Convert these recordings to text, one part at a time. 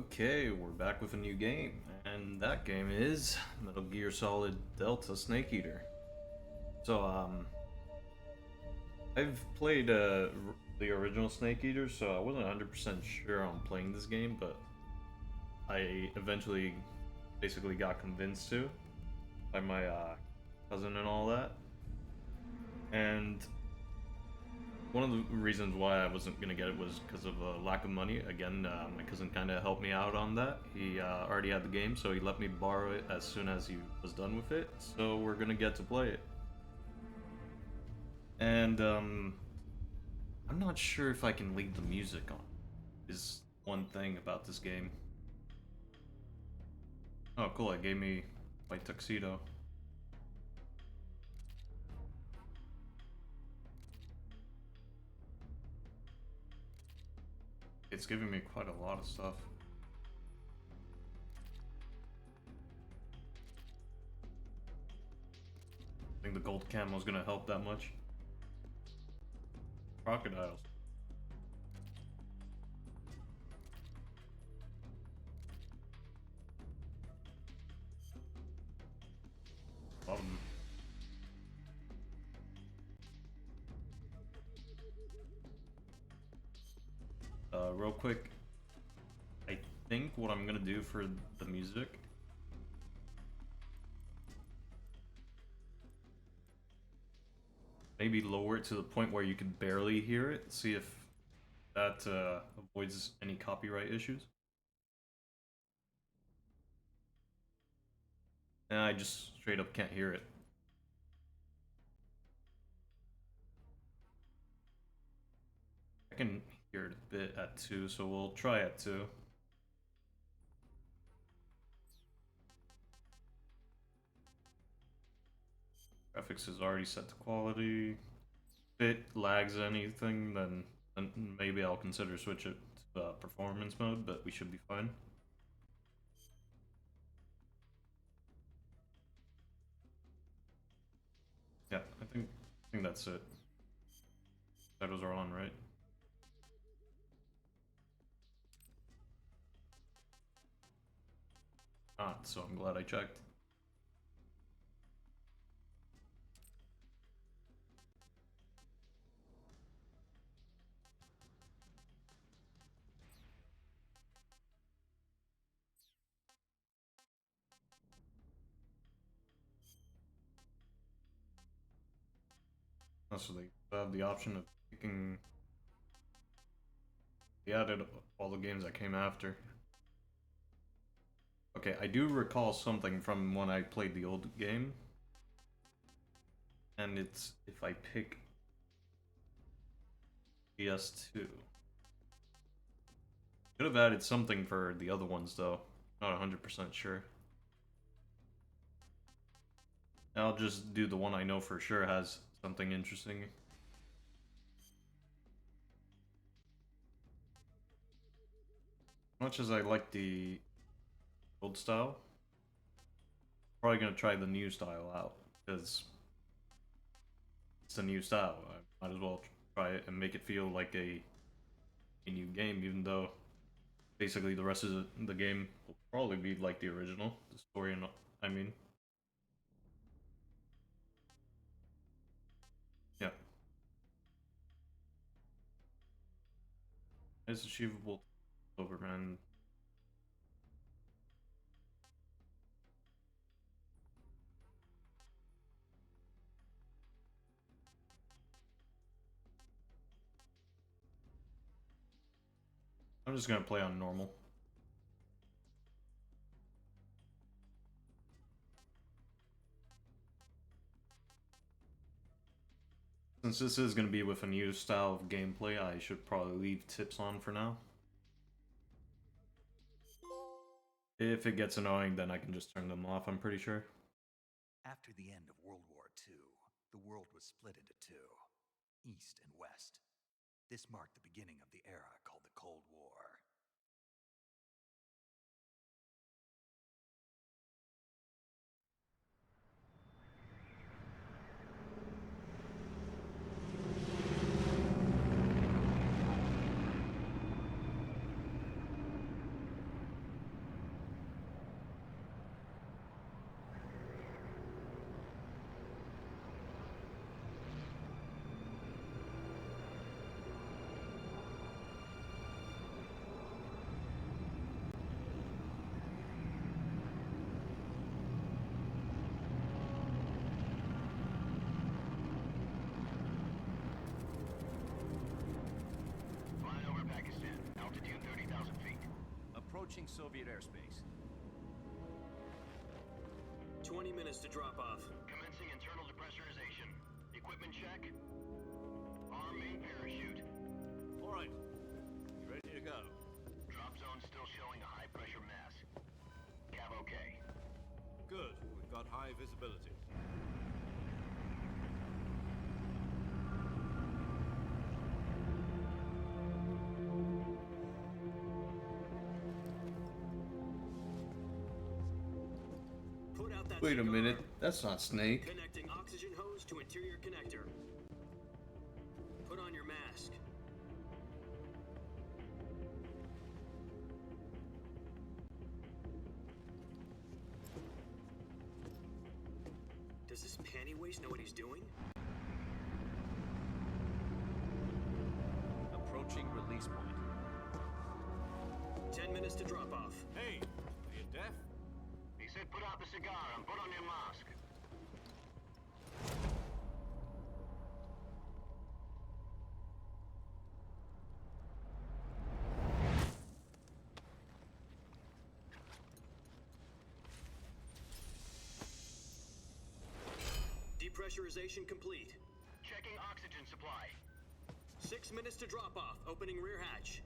Okay, we're back with a new game, and that game is Metal Gear Solid Delta Snake Eater. So, I've played the original Snake Eater, so I wasn't 100% sure on playing this game, but I eventually basically got convinced to by my cousin and all that. And one of the reasons why I wasn't gonna get it was because of a lack of money. Again, my cousin kind of helped me out on that. He already had the game, so he let me borrow it as soon as he was done with it. So we're gonna get to play it. And I'm not sure if I can leave the music on. Is one thing about this game. Oh, cool! It gave me my tuxedo. It's giving me quite a lot of stuff. I think the gold camo is gonna help that much. Crocodiles. Um, real quick, I think what I'm gonna do for the music, maybe lower it to the point where you can barely hear it. See if that avoids any copyright issues. And I just straight up can't hear it. I can hear it a bit at 2, so we'll try at 2. Graphics is already set to quality. If it lags anything, then maybe I'll consider switch it to performance mode, but we should be fine. Yeah, I think that's it. Titles are on, right? Not, so I'm glad I checked. So they have the option of picking. They added all the games that came after. Okay, I do recall something from when I played the old game. And it's if I pick PS2. Could have added something for the other ones though. Not 100% sure. I'll just do the one I know for sure has something interesting. As much as I like the old style, probably gonna try the new style out because it's a new style. I might as well try it and make it feel like a new game, even though basically the rest of the game will probably be like the original. The story, and I mean, yeah, it's achievable. Over, man. I'm just gonna play on normal. Since this is going to be with a new style of gameplay, I should probably leave tips on for now. If it gets annoying, then I can just turn them off, I'm pretty sure. After the end of World War II, the world was split into two, East and West. This marked the beginning of the era called the Cold War. approaching Soviet airspace. 20 minutes to drop off. Commencing internal depressurization. Equipment check. Arm main parachute. All right. You ready to go? Drop zone still showing a high pressure mass. Cav okay. Good. We've got high visibility. Put out that Wait a cigar. minute, that's not Snake. Connecting oxygen hose to interior connector. Put on your mask. Does this panty waste know what he's doing? Approaching release point. 10 minutes to drop off. Hey, are you deaf? He said put out the cigar and put on your mask. Depressurization complete. Checking oxygen supply. 6 minutes to drop off. Opening rear hatch.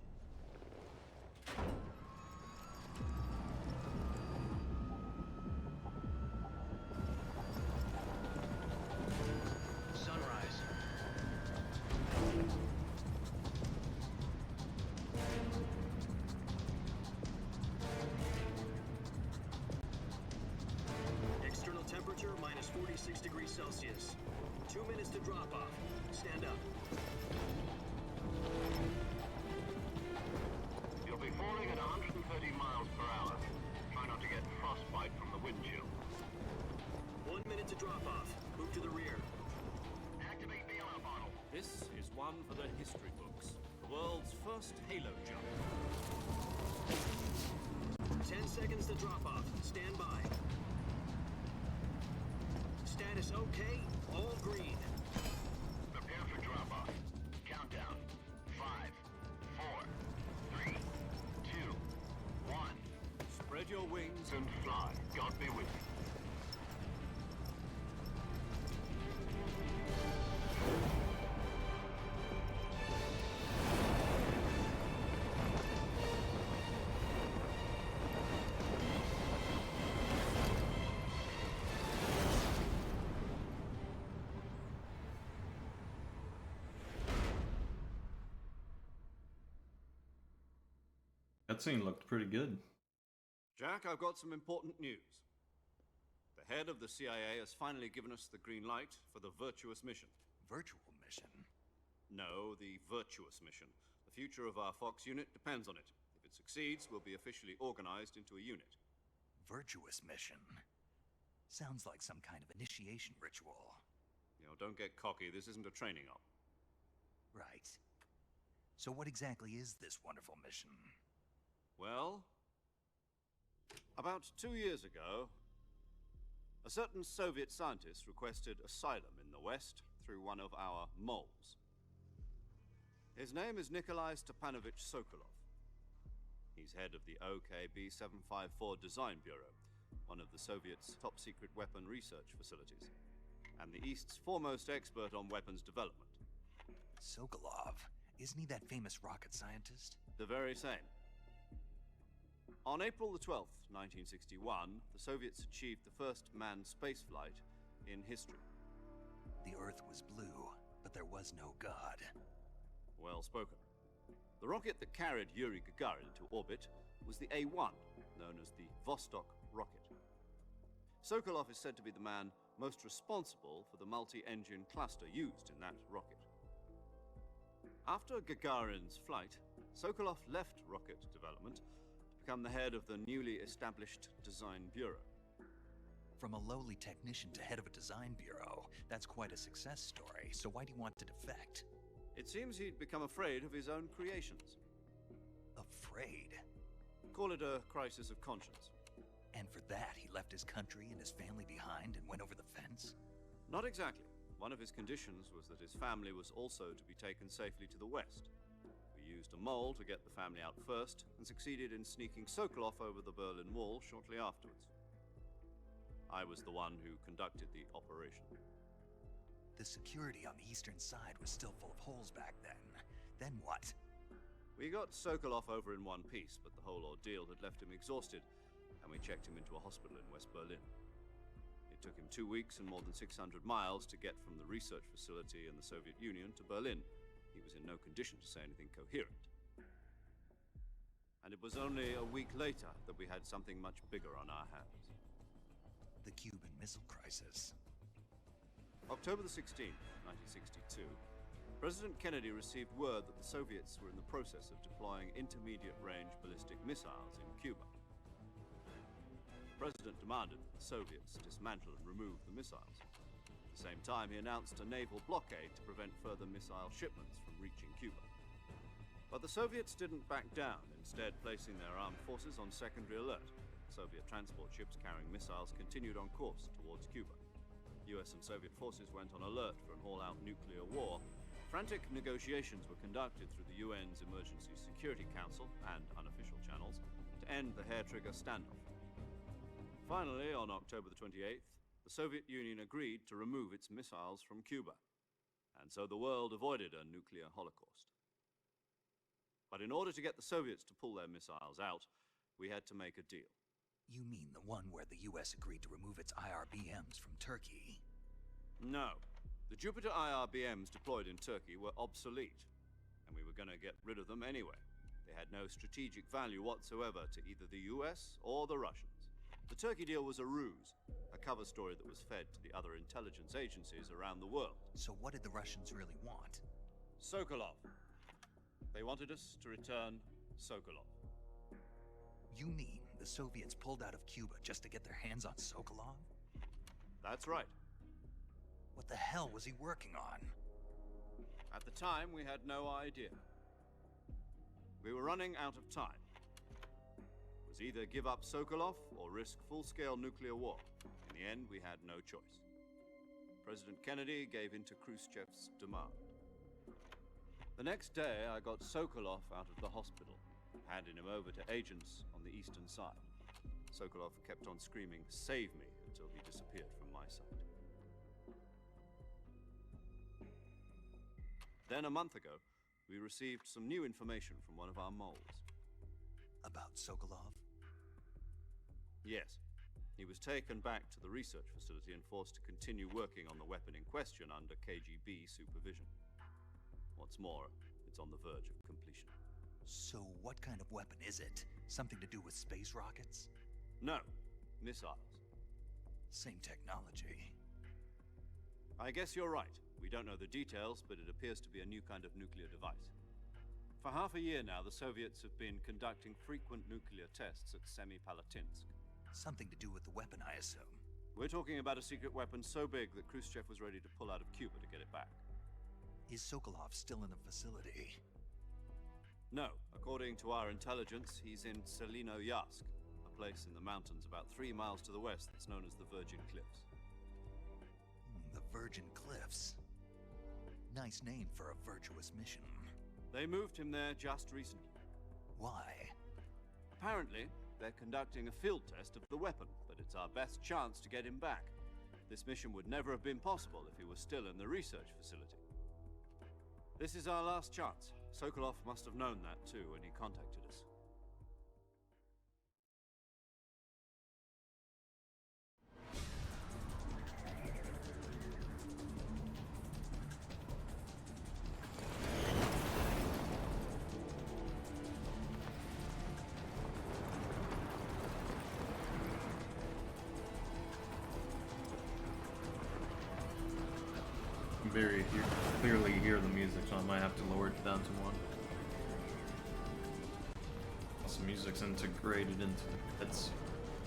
Sunrise. External temperature minus 46 degrees Celsius. 2 minutes to drop off. Stand up. You'll be falling at 130 miles per hour. Try not to get frostbite from the wind chill. 1 minute to drop off. Move to the rear. Activate bailout bottle. This is one for the history books. The world's first halo jump. 10 seconds to drop off. Stand by. Status okay. All green. Prepare for drop off. Countdown. 5, 4, 3, 2, 1. Spread your wings And fly. God be with you. That scene looked pretty good. Jack, I've got some important news. The head of the CIA has finally given us the green light for the Virtuous mission. Virtual mission? No, the Virtuous mission. The future of our Fox unit depends on it. If it succeeds, we'll be officially organized into a unit. Virtuous mission? Sounds like some kind of initiation ritual. You know, don't get cocky. This isn't a training op. Right. So what exactly is this wonderful mission? Well, about 2 years ago, a certain Soviet scientist requested asylum in the West through one of our moles. His name is Nikolai Stepanovich Sokolov. He's head of the OKB 754 Design Bureau, one of the Soviets' top-secret weapon research facilities, and the East's foremost expert on weapons development. Sokolov? Isn't he that famous rocket scientist? The very same. On April the 12th, 1961, the Soviets achieved the first manned spaceflight in history. The Earth was blue, but there was no God. Well spoken. The rocket that carried Yuri Gagarin into orbit was the A-1, known as the Vostok rocket. Sokolov is said to be the man most responsible for the multi-engine cluster used in that rocket. After Gagarin's flight, Sokolov left rocket development to become the head of the newly established Design Bureau. From a lowly technician to head of a design bureau, that's quite a success story, so why do you want to defect? It seems he'd become afraid of his own creations. Afraid? Call it a crisis of conscience. And for that, he left his country and his family behind and went over the fence? Not exactly. One of his conditions was that his family was also to be taken safely to the West. We used a mole to get the family out first, and succeeded in sneaking Sokolov over the Berlin Wall shortly afterwards. I was the one who conducted the operation. The security on the eastern side was still full of holes back then. Then what? We got Sokolov over in one piece, but the whole ordeal had left him exhausted, and we checked him into a hospital in West Berlin. It took him 2 weeks and more than 600 miles to get from the research facility in the Soviet Union to Berlin. He was in no condition to say anything coherent. And it was only a week later that we had something much bigger on our hands. The Cuban Missile Crisis. October the 16th, 1962, President Kennedy received word that the Soviets were in the process of deploying intermediate-range ballistic missiles in Cuba. The President demanded that the Soviets dismantle and remove the missiles. At the same time, he announced a naval blockade to prevent further missile shipments from reaching Cuba. But the Soviets didn't back down, instead placing their armed forces on secondary alert. Soviet transport ships carrying missiles continued on course towards Cuba. US and Soviet forces went on alert for an all-out nuclear war. Frantic negotiations were conducted through the UN's Emergency Security Council and unofficial channels to end the hair-trigger standoff. Finally, on October the 28th, the Soviet Union agreed to remove its missiles from Cuba, and so the world avoided a nuclear holocaust. But in order to get the Soviets to pull their missiles out, we had to make a deal. You mean the one where the US agreed to remove its IRBMs from Turkey? No. The Jupiter IRBMs deployed in Turkey were obsolete, and we were going to get rid of them anyway. They had no strategic value whatsoever to either the US or the Russians. The Turkey deal was a ruse, a cover story that was fed to the other intelligence agencies around the world. So what did the Russians really want? Sokolov. They wanted us to return Sokolov. You mean the Soviets pulled out of Cuba just to get their hands on Sokolov? That's right. What the hell was he working on? At the time, we had no idea. We were running out of time. It was either give up Sokolov or risk full-scale nuclear war. In the end, we had no choice. President Kennedy gave in to Khrushchev's demand. The next day, I got Sokolov out of the hospital, handing him over to agents on the eastern side. Sokolov kept on screaming, "Save me," until he disappeared from my sight. Then, a month ago, we received some new information from one of our moles. About Sokolov? Yes. He was taken back to the research facility and forced to continue working on the weapon in question under KGB supervision. What's more, it's on the verge of completion. So what kind of weapon is it? Something to do with space rockets? No, missiles. Same technology. I guess you're right. We don't know the details, but it appears to be a new kind of nuclear device. For half a year now, the Soviets have been conducting frequent nuclear tests at Semipalatinsk. Something to do with the weapon, I assume. We're talking about a secret weapon so big that Khrushchev was ready to pull out of Cuba to get it back. Is Sokolov still in the facility? No. According to our intelligence, he's in Selinoyarsk, a place in the mountains about 3 miles to the west that's known as the Virgin Cliffs. The Virgin Cliffs. Nice name for a virtuous mission. They moved him there just recently. Why? Apparently, they're conducting a field test of the weapon, but it's our best chance to get him back. This mission would never have been possible if he was still in the research facility. This is our last chance. Sokolov must have known that too when he contacted us. Very clearly hear the music, so I might have to lower it down to 1. Plus, the music's integrated into the heads.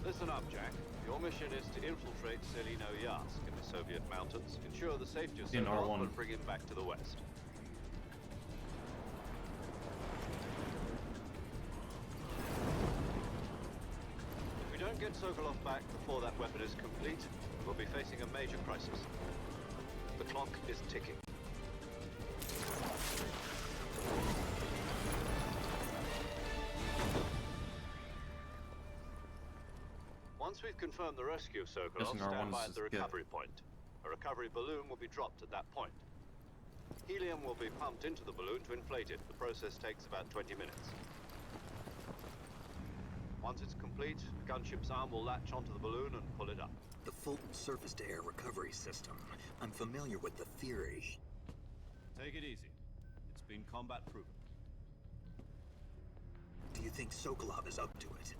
Listen up, Jack. Your mission is to infiltrate Selinoyarsk in the Soviet mountains, ensure the safety of In Sokolov, R1. and bring him back to the west. If we don't get Sokolov back before that weapon is complete, we'll be facing a major crisis. The clock is ticking. Once we've confirmed the rescue of Sokolov, Guessing stand R1 by is at the good. recovery point. A recovery balloon will be dropped at that point. Helium will be pumped into the balloon to inflate it. The process takes about 20 minutes. Once it's complete, the gunship's arm will latch onto the balloon and pull it up. The Fulton surface-to-air recovery system. I'm familiar with the theory. Take it easy. It's been combat proven. Do you think Sokolov is up to it?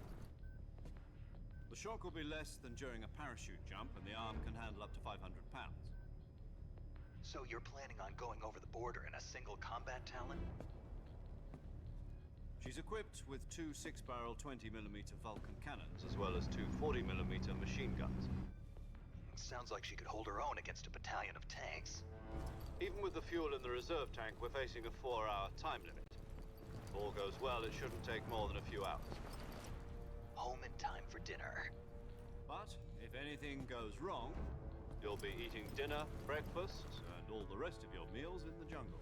The shock will be less than during a parachute jump, and the arm can handle up to 500 pounds. So you're planning on going over the border in a single combat Talon? She's equipped with two 6-barrel 20mm Vulcan cannons, as well as two 40mm machine guns. Sounds like she could hold her own against a battalion of tanks. Even with the fuel in the reserve tank, we're facing a 4-hour time limit. If all goes well, it shouldn't take more than a few hours. Home in time for dinner. But if anything goes wrong, you'll be eating dinner, breakfast, and all the rest of your meals in the jungle.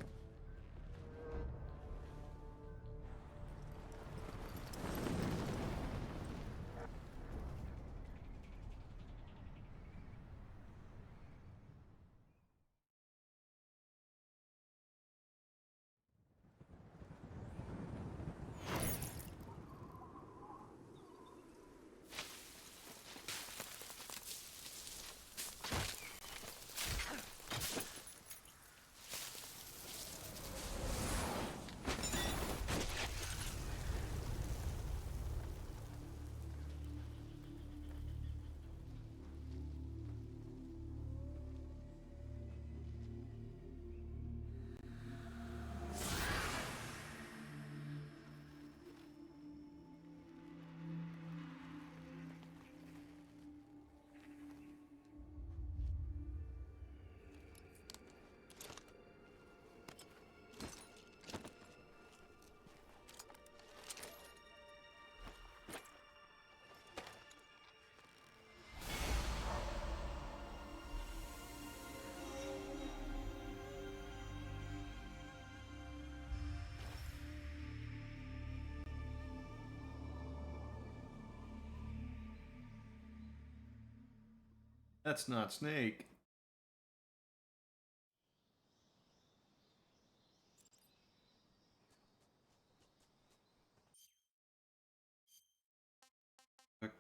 That's not Snake. Fuck.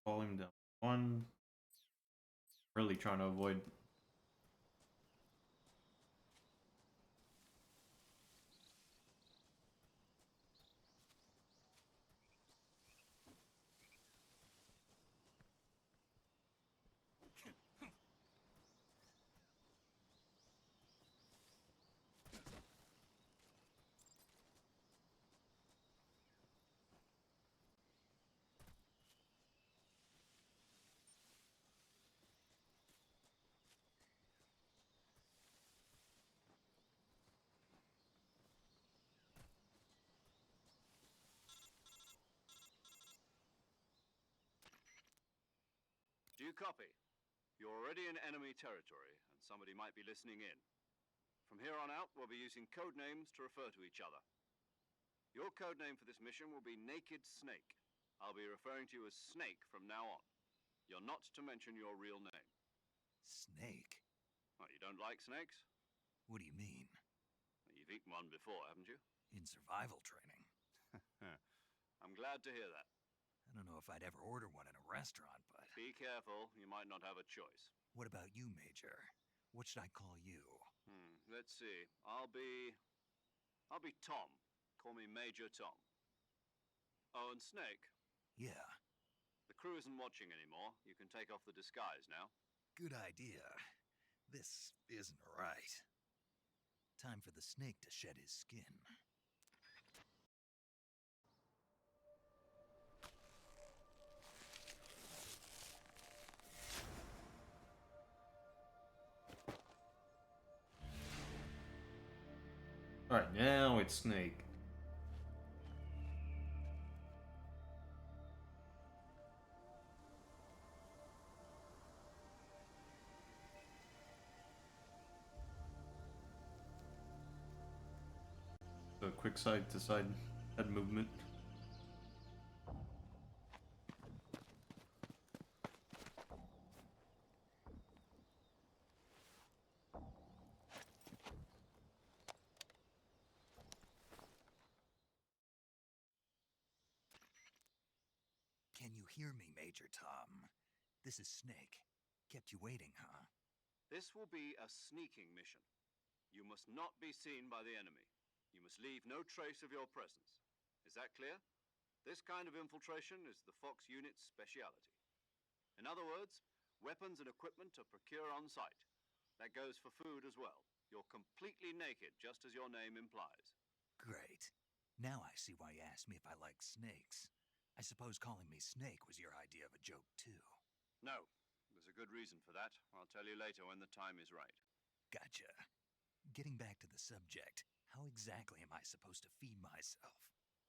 Volume down 1. Really trying to avoid. Do you copy? You're already in enemy territory, and somebody might be listening in. From here on out, we'll be using code names to refer to each other. Your code name for this mission will be Naked Snake. I'll be referring to you as Snake from now on. You're not to mention your real name. Snake? Oh, you don't like snakes? What do you mean? You've eaten one before, haven't you? In survival training? I'm glad to hear that. I don't know if I'd ever order one in a restaurant, but... Be careful, you might not have a choice. What about you, Major? What should I call you? Let's see. I'll be Tom. Call me Major Tom. Oh, and Snake. Yeah, The crew isn't watching anymore. You can take off the disguise now. good idea. This isn't right. Time for the snake to shed his skin. Alright, now it's Snake. A quick side to side Head movement. Can you hear me, Major Tom? This is Snake. Kept you waiting, huh? This will be a sneaking mission. You must not be seen by the enemy. You must leave no trace of your presence. Is that clear? This kind of infiltration is the Fox unit's speciality. In other words, weapons and equipment are procured on site. That goes for food as well. You're completely naked, just as your name implies. Great. Now I see why you asked me if I like snakes. I suppose calling me Snake was your idea of a joke, too. No, there's a good reason for that. I'll tell you later when the time is right. Gotcha. Getting back to the subject, how exactly am I supposed to feed myself?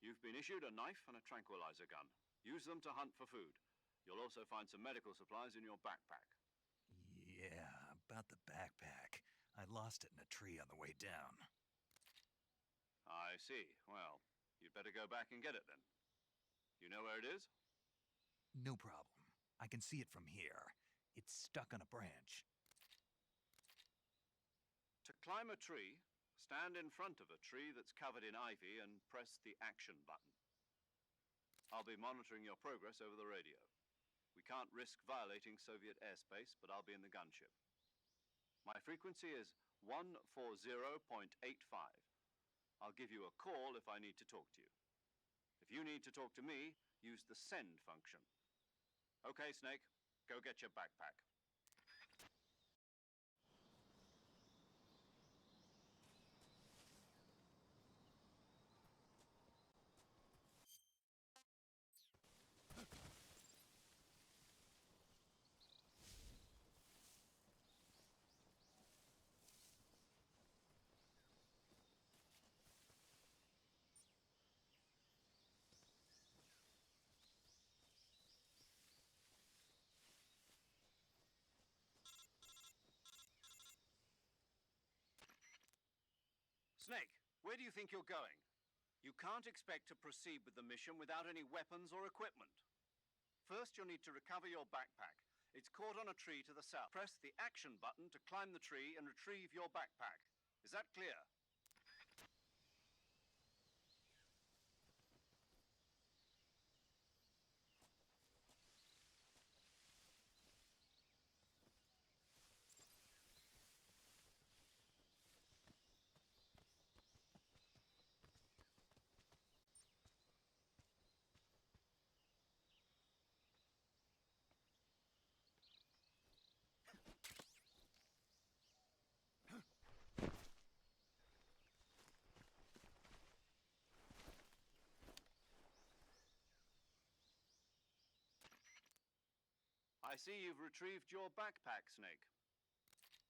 You've been issued a knife and a tranquilizer gun. Use them to hunt for food. You'll also find some medical supplies in your backpack. Yeah, about the backpack. I lost it in a tree on the way down. I see. Well, you'd better go back and get it then. You know where it is? No problem. I can see it from here. It's stuck on a branch. To climb a tree, stand in front of a tree that's covered in ivy and press the action button. I'll be monitoring your progress over the radio. We can't risk violating Soviet airspace, but I'll be in the gunship. My frequency is 140.85. I'll give you a call if I need to talk to you. If you need to talk to me, use the send function. Okay, Snake, go get your backpack. Snake, where do you think you're going? You can't expect to proceed with the mission without any weapons or equipment. First, you'll need to recover your backpack. It's caught on a tree to the south. Press the action button to climb the tree and retrieve your backpack. Is that clear? I see you've retrieved your backpack, Snake.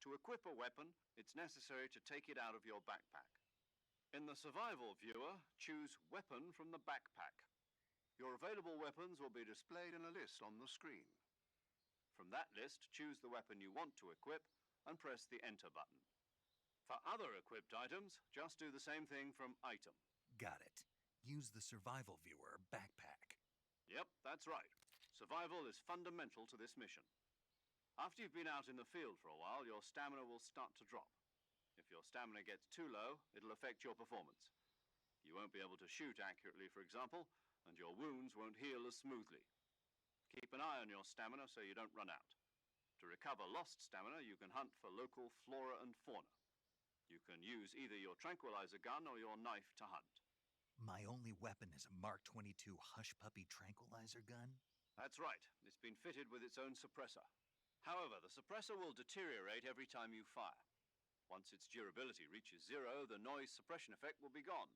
To equip a weapon, it's necessary to take it out of your backpack. In the survival viewer, choose Weapon from the backpack. Your available weapons will be displayed in a list on the screen. From that list, choose the weapon you want to equip and press the Enter button. For other equipped items, just do the same thing from Item. Got it. Use the survival viewer backpack. Yep, that's right. Survival is fundamental to this mission. After you've been out in the field for a while, your stamina will start to drop. If your stamina gets too low, it'll affect your performance. You won't be able to shoot accurately, for example, and your wounds won't heal as smoothly. Keep an eye on your stamina so you don't run out. To recover lost stamina, you can hunt for local flora and fauna. You can use either your tranquilizer gun or your knife to hunt. My only weapon is a Mark 22 Hush Puppy tranquilizer gun? That's right. It's been fitted with its own suppressor. However, the suppressor will deteriorate every time you fire. Once its durability reaches zero, the noise suppression effect will be gone.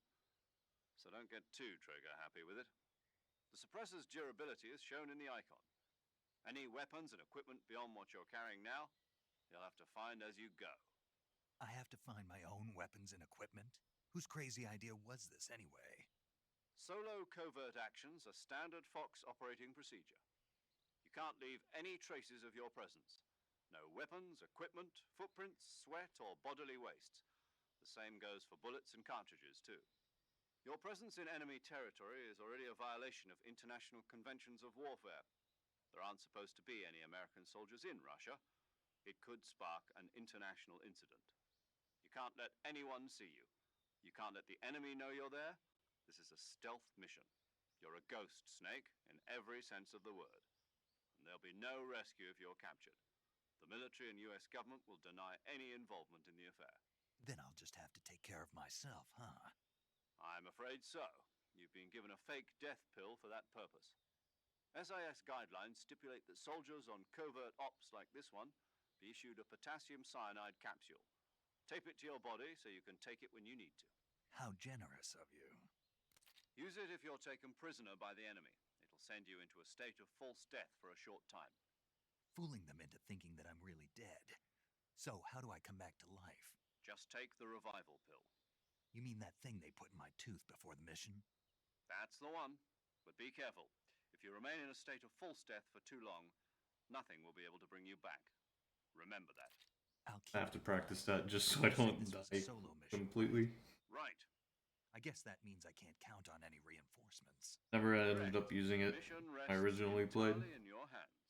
So don't get too trigger happy with it. The suppressor's durability is shown in the icon. Any weapons and equipment beyond what you're carrying now, you'll have to find as you go. I have to find my own weapons and equipment? Whose crazy idea was this anyway? Solo covert actions are standard Fox operating procedure. You can't leave any traces of your presence. No weapons, equipment, footprints, sweat, or bodily wastes. The same goes for bullets and cartridges, too. Your presence in enemy territory is already a violation of international conventions of warfare. There aren't supposed to be any American soldiers in Russia. It could spark an international incident. You can't let anyone see you. You can't let the enemy know you're there. This is a stealth mission. You're a ghost, Snake, in every sense of the word. And there'll be no rescue if you're captured. The military and US government will deny any involvement in the affair. Then I'll just have to take care of myself, huh? I'm afraid so. You've been given a fake death pill for that purpose. SIS guidelines stipulate that soldiers on covert ops like this one be issued a potassium cyanide capsule. Tape it to your body so you can take it when you need to. How generous of you. Use it if you're taken prisoner by the enemy. It'll send you into a state of false death for a short time. Fooling them into thinking that I'm really dead. So how do I come back to life? Just take the revival pill. You mean that thing they put in my tooth before the mission? That's the one. But be careful. If you remain in a state of false death for too long, nothing will be able to bring you back. Remember that. I'll keep I have to it. practice that just so I don't This was a die solo mission, completely. Right. I guess that means I can't count on any reinforcements. Never ended Correct. up using it. Mission I rests originally played. entirely in your hands.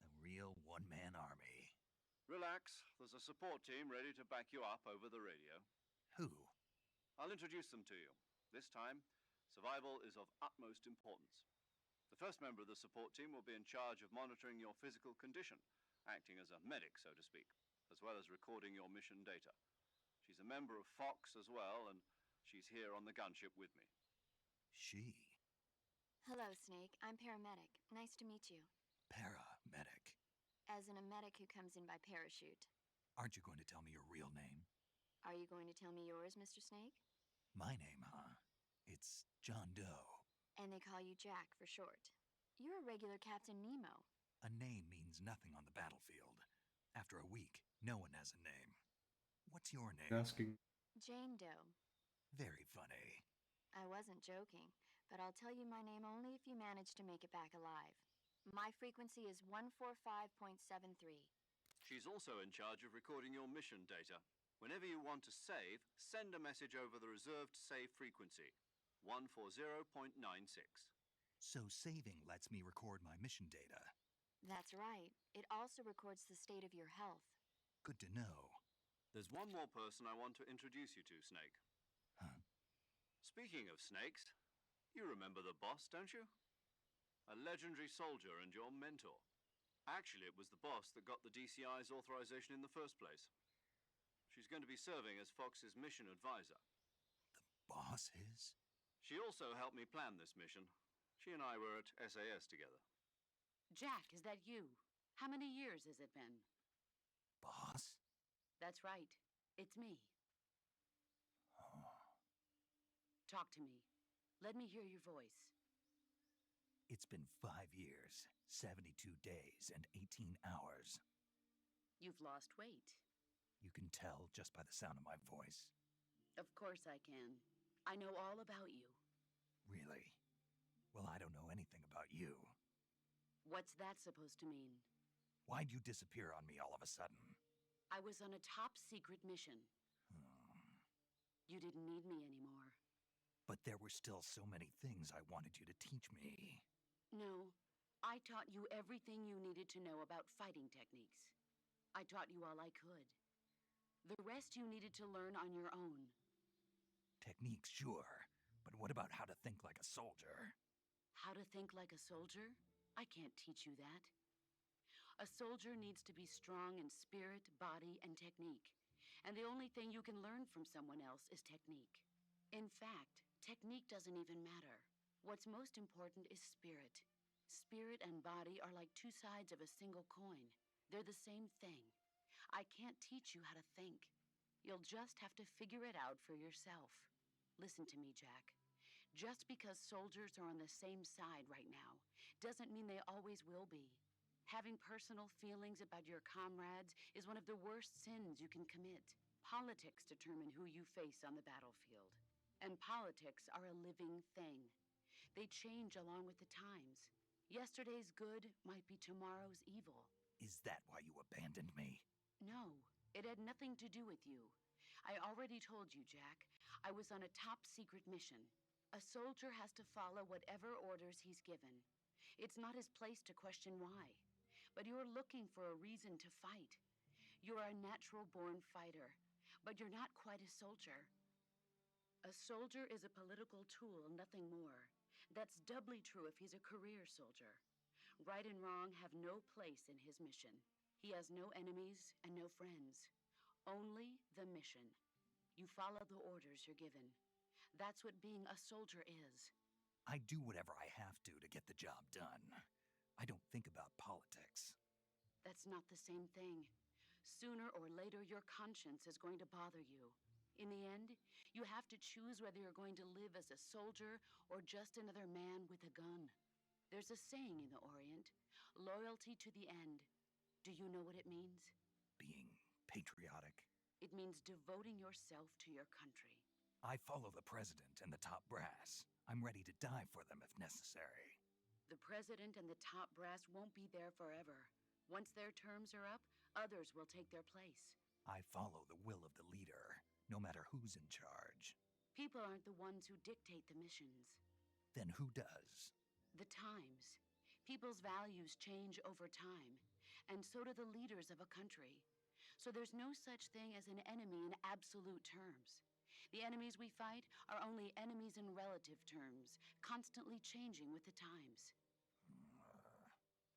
A real one-man army. Relax. There's a support team ready to back you up over the radio. Who? I'll introduce them to you. This time, survival is of utmost importance. The first member of the support team will be in charge of monitoring your physical condition, acting as a medic, so to speak, as well as recording your mission data. She's a member of Fox as well, and she's here on the gunship with me. She. Hello, Snake. I'm paramedic. Nice to meet you. Paramedic. As in a medic who comes in by parachute. Aren't you going to tell me your real name? Are you going to tell me yours, Mr. Snake? My name, huh? It's John Doe. And they call you Jack for short. You're a regular Captain Nemo. A name means nothing on the battlefield. After a week, no one has a name. What's your name? Asking. Jane Doe. Very funny. I wasn't joking, but I'll tell you my name only if you manage to make it back alive. My frequency is 145.73. She's also in charge of recording your mission data. Whenever you want to save, send a message over the reserved save frequency, 140.96. So saving lets me record my mission data. That's right. It also records the state of your health. Good to know. There's one more person I want to introduce you to, Snake. Huh? Speaking of snakes, you remember the boss, don't you? A legendary soldier and your mentor. Actually, it was the boss that got the DCI's authorization in the first place. She's going to be serving as Fox's mission advisor. The boss is? She also helped me plan this mission. She and I were at SAS together. Jack, is that you? How many years has it been? Boss? That's right. It's me. Oh. Talk to me. Let me hear your voice. It's been 5 years, 72 days, and 18 hours. You've lost weight. You can tell just by the sound of my voice. Of course I can. I know all about you. Really? Well, I don't know anything about you. What's that supposed to mean? Why'd you disappear on me all of a sudden? I was on a top secret mission. Hmm. You didn't need me anymore. But there were still so many things I wanted you to teach me. No, I taught you everything you needed to know about fighting techniques. I taught you all I could. The rest you needed to learn on your own. Techniques, sure. But what about how to think like a soldier? How to think like a soldier? I can't teach you that. A soldier needs to be strong in spirit, body, and technique. And the only thing you can learn from someone else is technique. In fact, technique doesn't even matter. What's most important is spirit. Spirit and body are like two sides of a single coin. They're the same thing. I can't teach you how to think. You'll just have to figure it out for yourself. Listen to me, Jack. Just because soldiers are on the same side right now doesn't mean they always will be. Having personal feelings about your comrades is one of the worst sins you can commit. Politics determine who you face on the battlefield. And politics are a living thing. They change along with the times. Yesterday's good might be tomorrow's evil. Is that why you abandoned me? No, it had nothing to do with you. I already told you, Jack. I was on a top secret mission. A soldier has to follow whatever orders he's given. It's not his place to question why. But you're looking for a reason to fight. You're a natural-born fighter, but you're not quite a soldier. A soldier is a political tool, nothing more. That's doubly true if he's a career soldier. Right and wrong have no place in his mission. He has no enemies and no friends. Only the mission. You follow the orders you're given. That's what being a soldier is. I do whatever I have to get the job done. I don't think about politics. That's not the same thing. Sooner or later, your conscience is going to bother you. In the end, you have to choose whether you're going to live as a soldier or just another man with a gun. There's a saying in the Orient, loyalty to the end. Do you know what it means? Being patriotic. It means devoting yourself to your country. I follow the president and the top brass. I'm ready to die for them if necessary. The president and the top brass won't be there forever. Once their terms are up, others will take their place. I follow the will of the leader, no matter who's in charge. People aren't the ones who dictate the missions. Then who does? The times. People's values change over time, and so do the leaders of a country. So there's no such thing as an enemy in absolute terms. The enemies we fight are only enemies in relative terms, constantly changing with the times.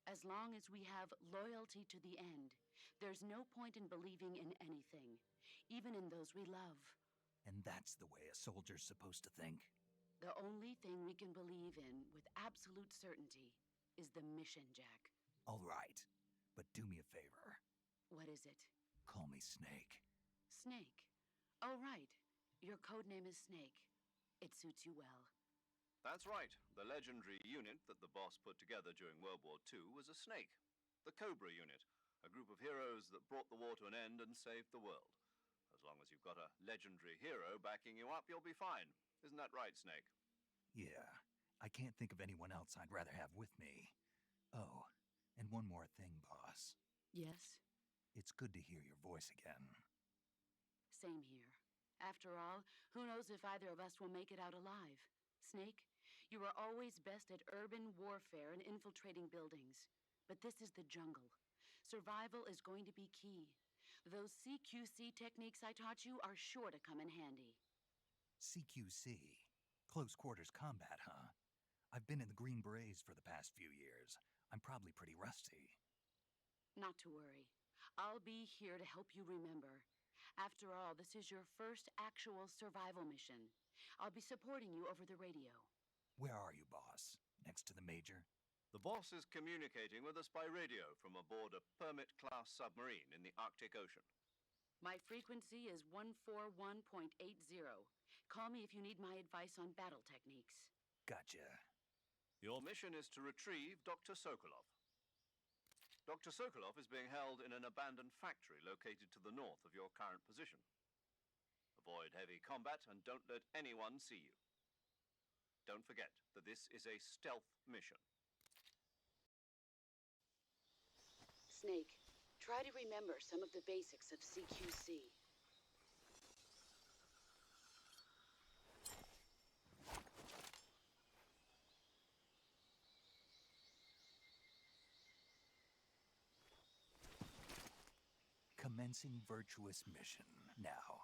As long as we have loyalty to the end, there's no point in believing in anything, even in those we love. And that's the way a soldier's supposed to think? The only thing we can believe in with absolute certainty is the mission, Jack. All right, but do me a favor. What is it? Call me Snake. Snake. Oh, right. Your code name is Snake. It suits you well. That's right. The legendary unit that the boss put together during World War II was a snake. The Cobra unit, a group of heroes that brought the war to an end and saved the world. As long as you've got a legendary hero backing you up, you'll be fine. Isn't that right, Snake? Yeah, I can't think of anyone else I'd rather have with me. Oh, and one more thing, boss. Yes? It's good to hear your voice again. Same here. After all, who knows if either of us will make it out alive? Snake, you were always best at urban warfare and infiltrating buildings. But this is the jungle. Survival is going to be key. Those CQC techniques I taught you are sure to come in handy. CQC? Close quarters combat, huh? I've been in the Green Berets for the past few years. I'm probably pretty rusty. Not to worry. I'll be here to help you remember. After all, this is your first actual survival mission. I'll be supporting you over the radio. Where are you, boss? Next to the Major? The boss is communicating with us by radio from aboard a Permit-class submarine in the Arctic Ocean. My frequency is 141.80. Call me if you need my advice on battle techniques. Gotcha. Your mission is to retrieve Dr. Sokolov. Dr. Sokolov is being held in an abandoned factory located to the north of your current position. Avoid heavy combat and don't let anyone see you. Don't forget that this is a stealth mission. Snake, try to remember some of the basics of CQC. Commencing virtuous mission now.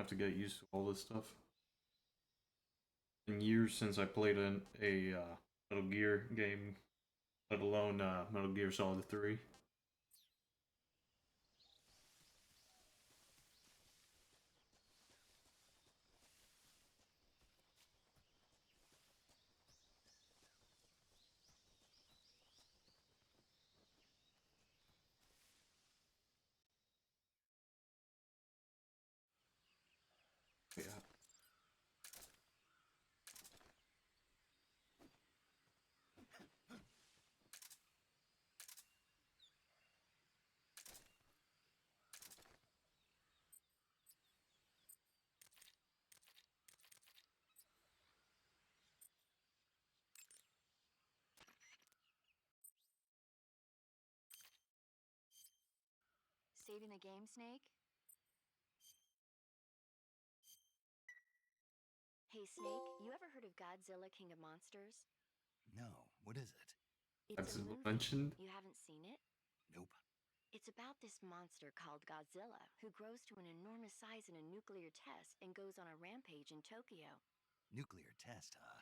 have to get used to all this stuff. Been years since I played a Metal Gear game, let alone Metal Gear Solid 3. Yeah. Saving the game, Snake? Hey, Snake, you ever heard of Godzilla King of Monsters? No, what is it? It's That's a movie. mentioned. You haven't seen it? Nope. It's about this monster called Godzilla, who grows to an enormous size in a nuclear test and goes on a rampage in Tokyo. Nuclear test, huh?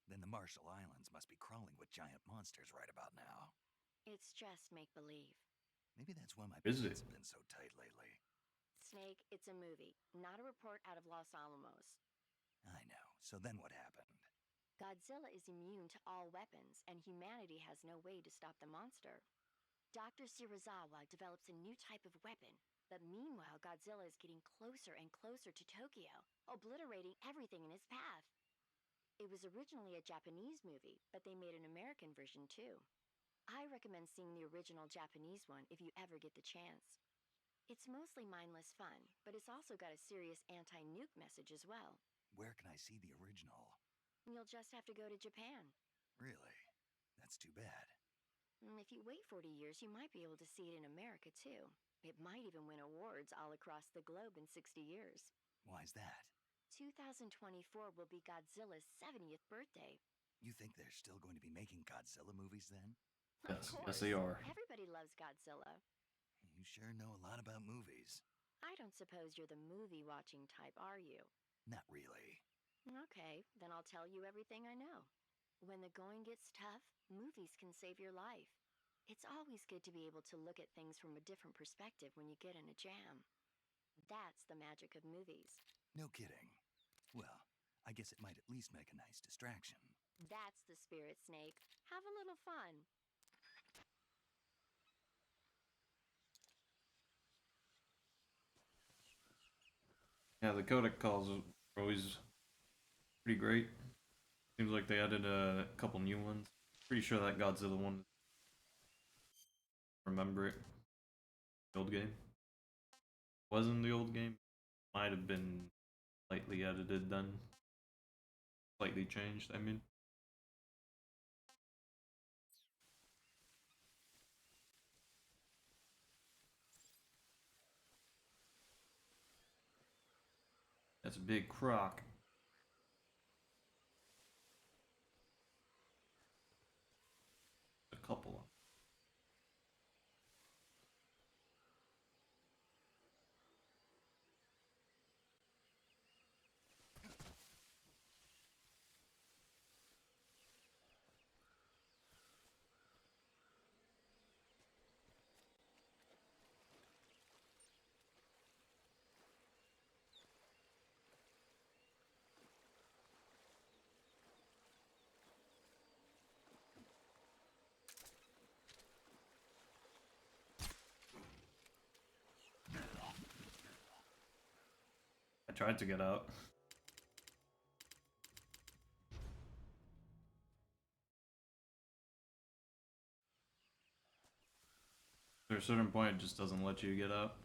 Then the Marshall Islands must be crawling with giant monsters right about now. It's just make-believe. Maybe that's why my Is pants it? have been so tight lately. Snake, it's a movie, not a report out of Los Alamos. I know. So then what happened? Godzilla is immune to all weapons, and humanity has no way to stop the monster. Dr. Shirazawa develops a new type of weapon, but meanwhile Godzilla is getting closer and closer to Tokyo, obliterating everything in his path. It was originally a Japanese movie, but they made an American version too. I recommend seeing the original Japanese one if you ever get the chance. It's mostly mindless fun, but it's also got a serious anti-nuke message as well. Where can I see the original? You'll just have to go to Japan. Really? That's too bad. If you wait 40 years, you might be able to see it in America too. It might even win awards all across the globe in 60 years. Why's that? 2024 will be Godzilla's 70th birthday. You think they're still going to be making Godzilla movies then? Of Yes, course. yes they are. Everybody loves Godzilla. You sure know a lot about movies. I don't suppose you're the movie-watching type, are you? Not really. Okay, then I'll tell you everything I know. When the going gets tough, movies can save your life. It's always good to be able to look at things from a different perspective when you get in a jam. That's the magic of movies. No kidding. Well, I guess it might at least make a nice distraction. That's the spirit, Snake. Have a little fun. Yeah, the codec calls are always pretty great. Seems like they added a couple new ones. Pretty sure that Godzilla one. Remember it? The old game. Wasn't the old game. Might have been slightly edited then. Slightly changed, I mean. That's a big croc. A couple of them. I tried to get out. At a certain point, it just doesn't let you get out.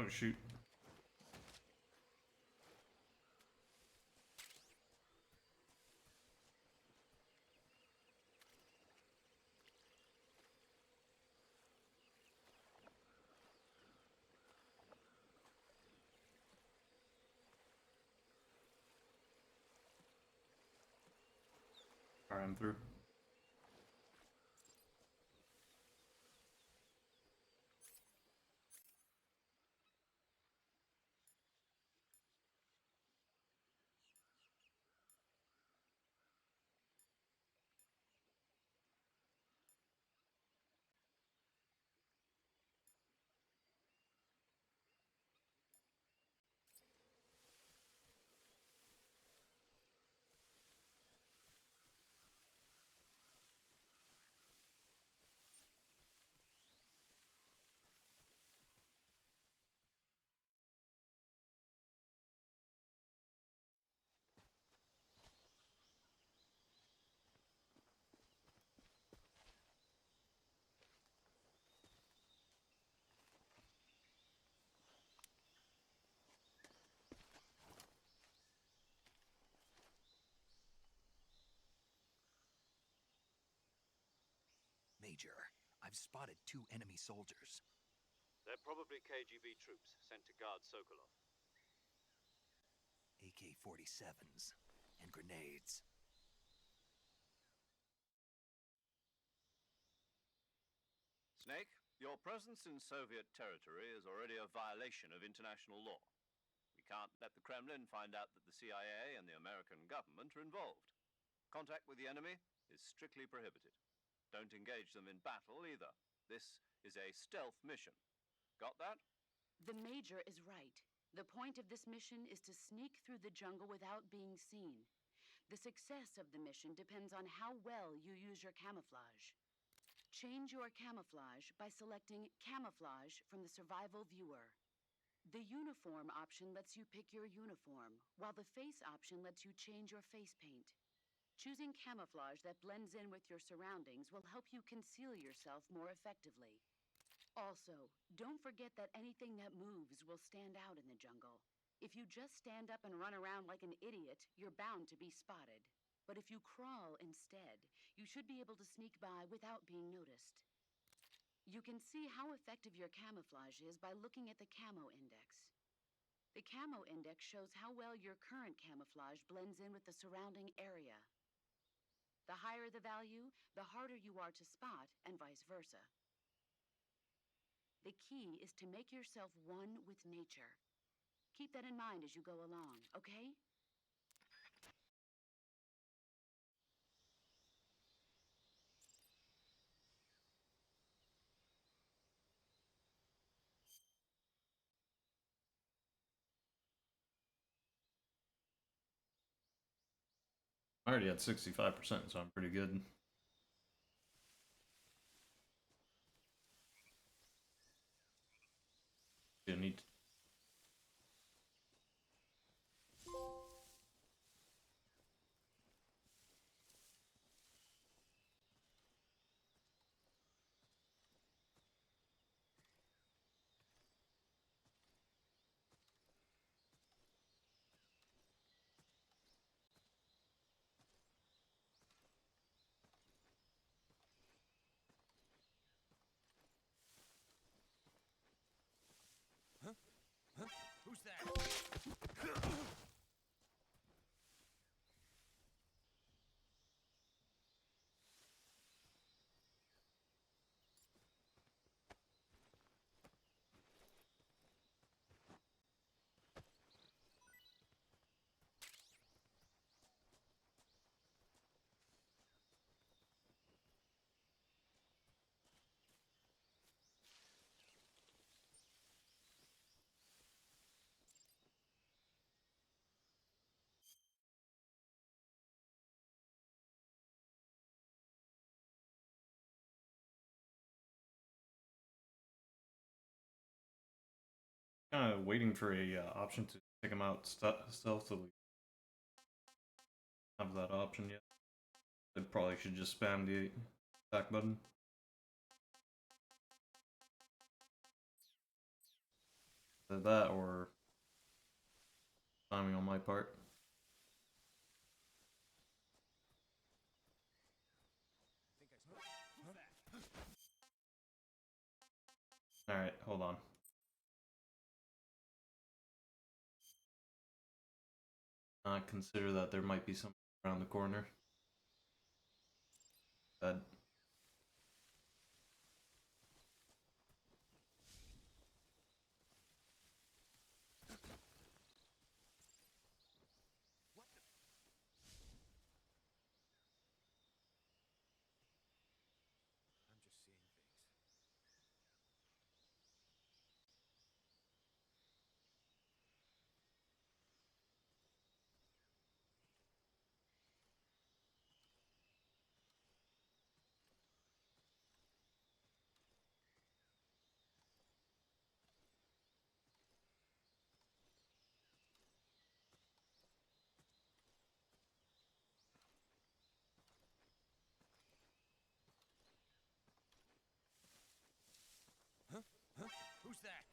Oh shoot. Alright, I'm through. Major, I've spotted 2 enemy soldiers. They're probably KGB troops sent to guard Sokolov. AK-47s and grenades. Snake, your presence in Soviet territory is already a violation of international law. We can't let the Kremlin find out that the CIA and the American government are involved. Contact with the enemy is strictly prohibited. Don't engage them in battle either. This is a stealth mission. Got that? The Major is right. The point of this mission is to sneak through the jungle without being seen. The success of the mission depends on how well you use your camouflage. Change your camouflage by selecting Camouflage from the Survival Viewer. The Uniform option lets you pick your uniform, while the Face option lets you change your face paint. Choosing camouflage that blends in with your surroundings will help you conceal yourself more effectively. Also, don't forget that anything that moves will stand out in the jungle. If you just stand up and run around like an idiot, you're bound to be spotted. But if you crawl instead, you should be able to sneak by without being noticed. You can see how effective your camouflage is by looking at the Camo Index. The Camo Index shows how well your current camouflage blends in with the surrounding area. The higher the value, the harder you are to spot, and vice versa. The key is to make yourself one with nature. Keep that in mind as you go along, okay? I already had 65%, so I'm pretty good. You need to. Who's that? Kind of waiting for a option to take them out stealthily. Have that option yet? I probably should just spam the back button. that or timing on my part. Alright, hold on. Consider that there might be something around the corner. Bad. Who's that?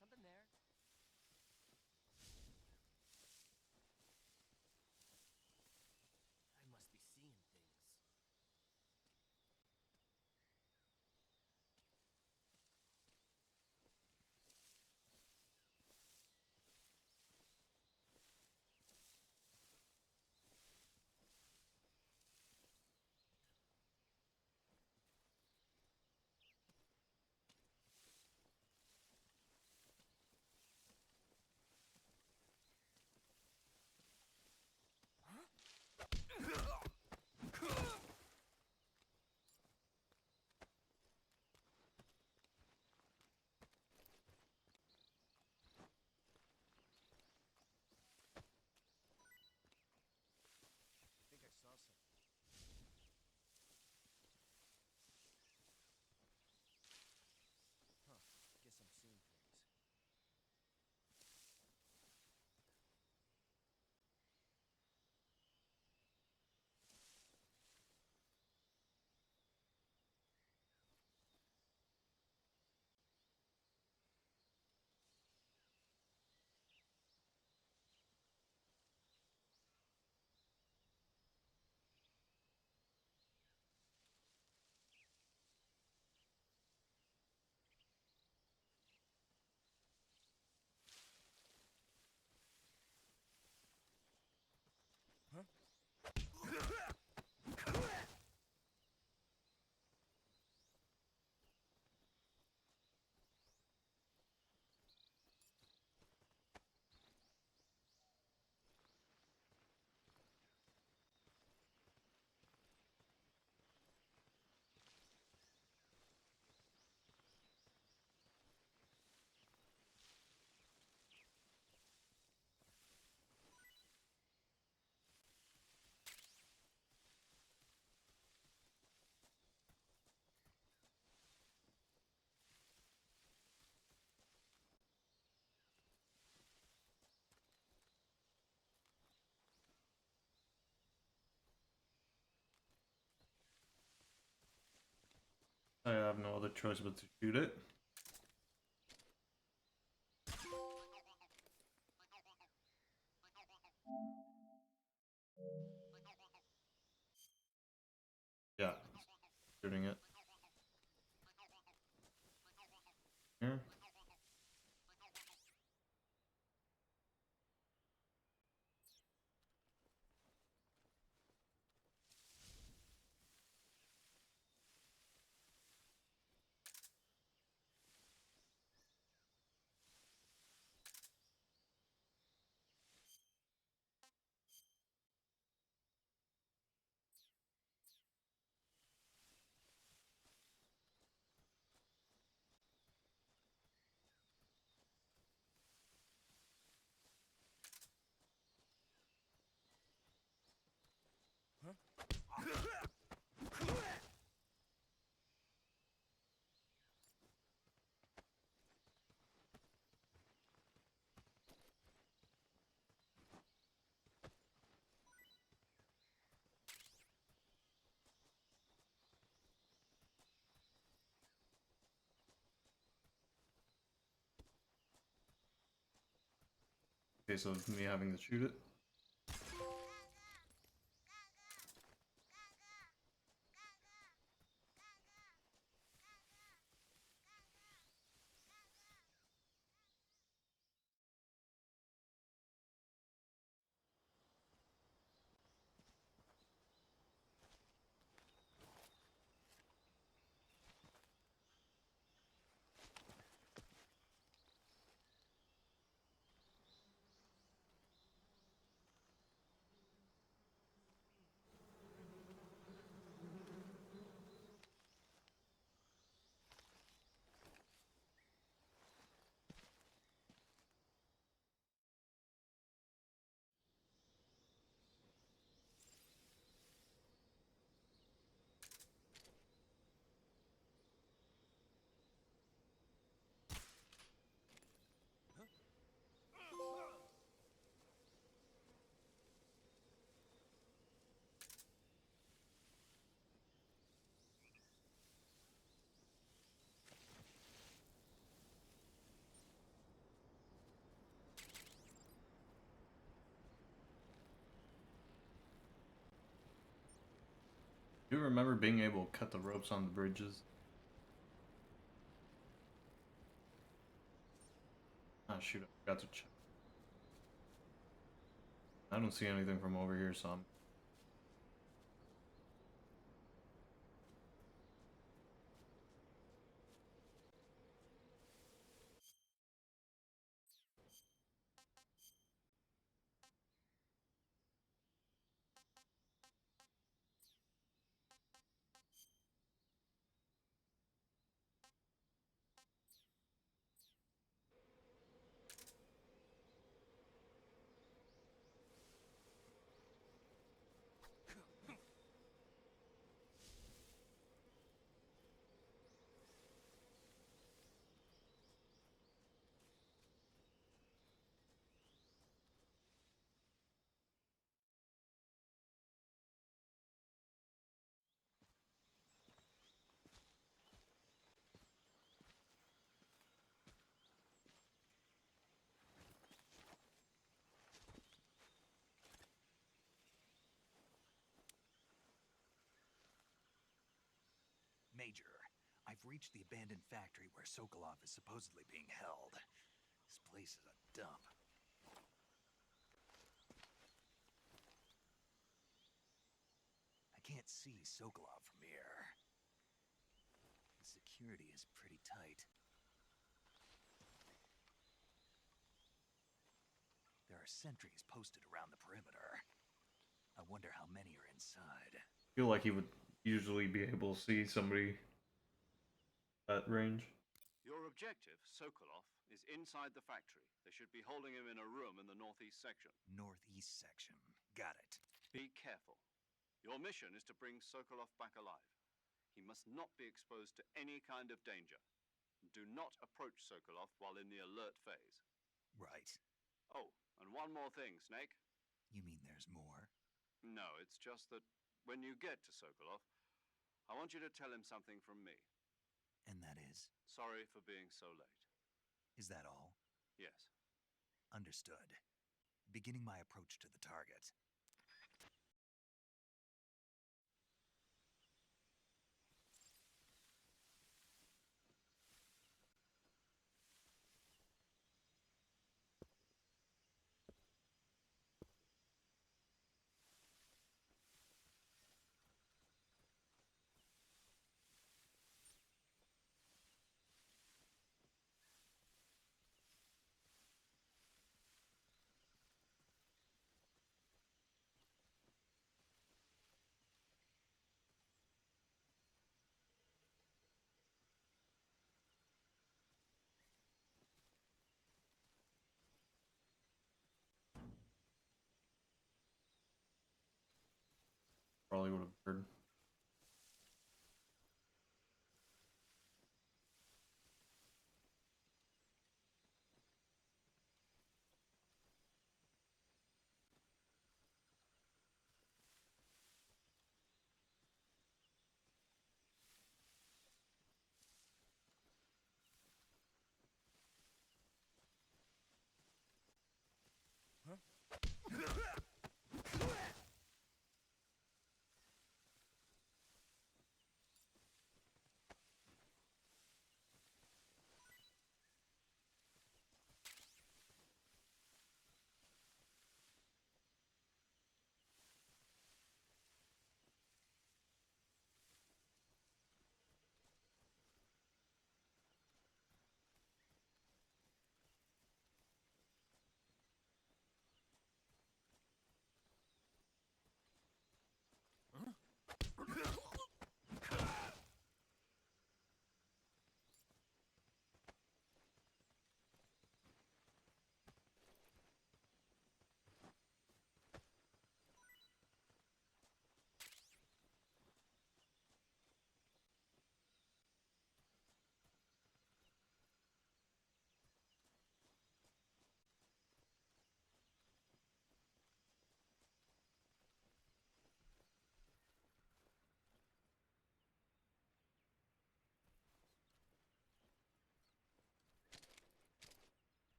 Something there. I must be seeing things. I think I saw something. Huh. Guess I'm seeing things. I have no other choice but to shoot it. Yeah, shooting it. Here. Case of me having to shoot it. Do you remember being able to cut the ropes on the bridges? Ah, shoot, I forgot to check. I don't see anything from over here, so I'm... Major, I've reached the abandoned factory where Sokolov is supposedly being held. This place is a dump. I can't see Sokolov from here. The security is pretty tight. There are sentries posted around the perimeter. I wonder how many are inside. I feel like he would usually be able to see somebody at range. Your objective, Sokolov, is inside the factory. They should be holding him in a room in the northeast section. Northeast section. Got it. Be careful. Your mission is to bring Sokolov back alive. He must not be exposed to any kind of danger. Do not approach Sokolov while in the alert phase. Right. Oh, and one more thing, Snake. You mean there's more? No, it's just that when you get to Sokolov, I want you to tell him something from me. And that is? Sorry for being so late. Is that all? Yes. Understood. Beginning my approach to the target. probably would have heard.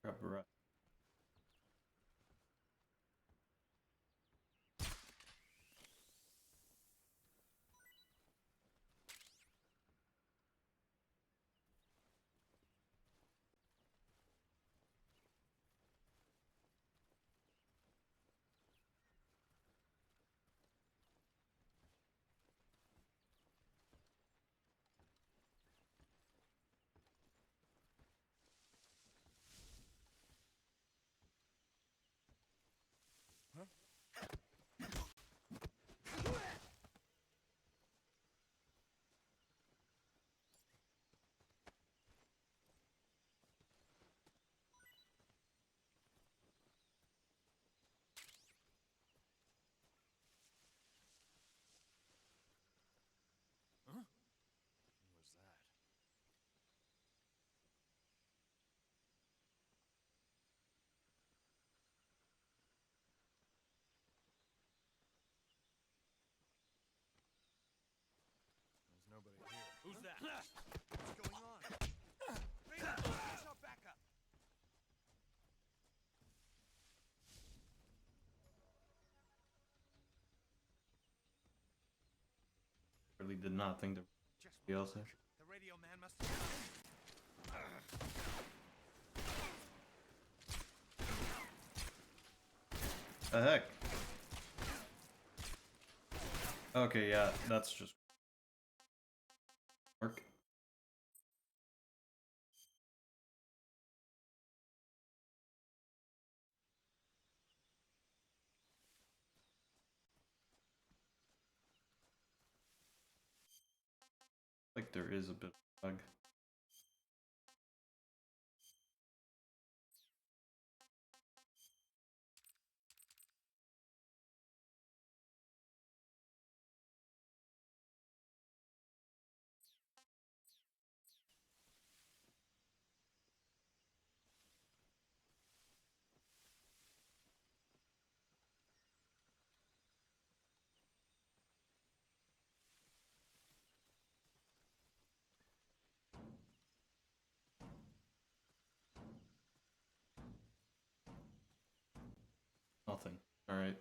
Grab a rat. What was that? There's nobody here. Who's that? What's going on? Vader, where's our backup? Really did not think there Just would be else there. the radio man must have... The heck? Okay, yeah, that's just work. Like there is a bit of a bug. Nothing. Alright.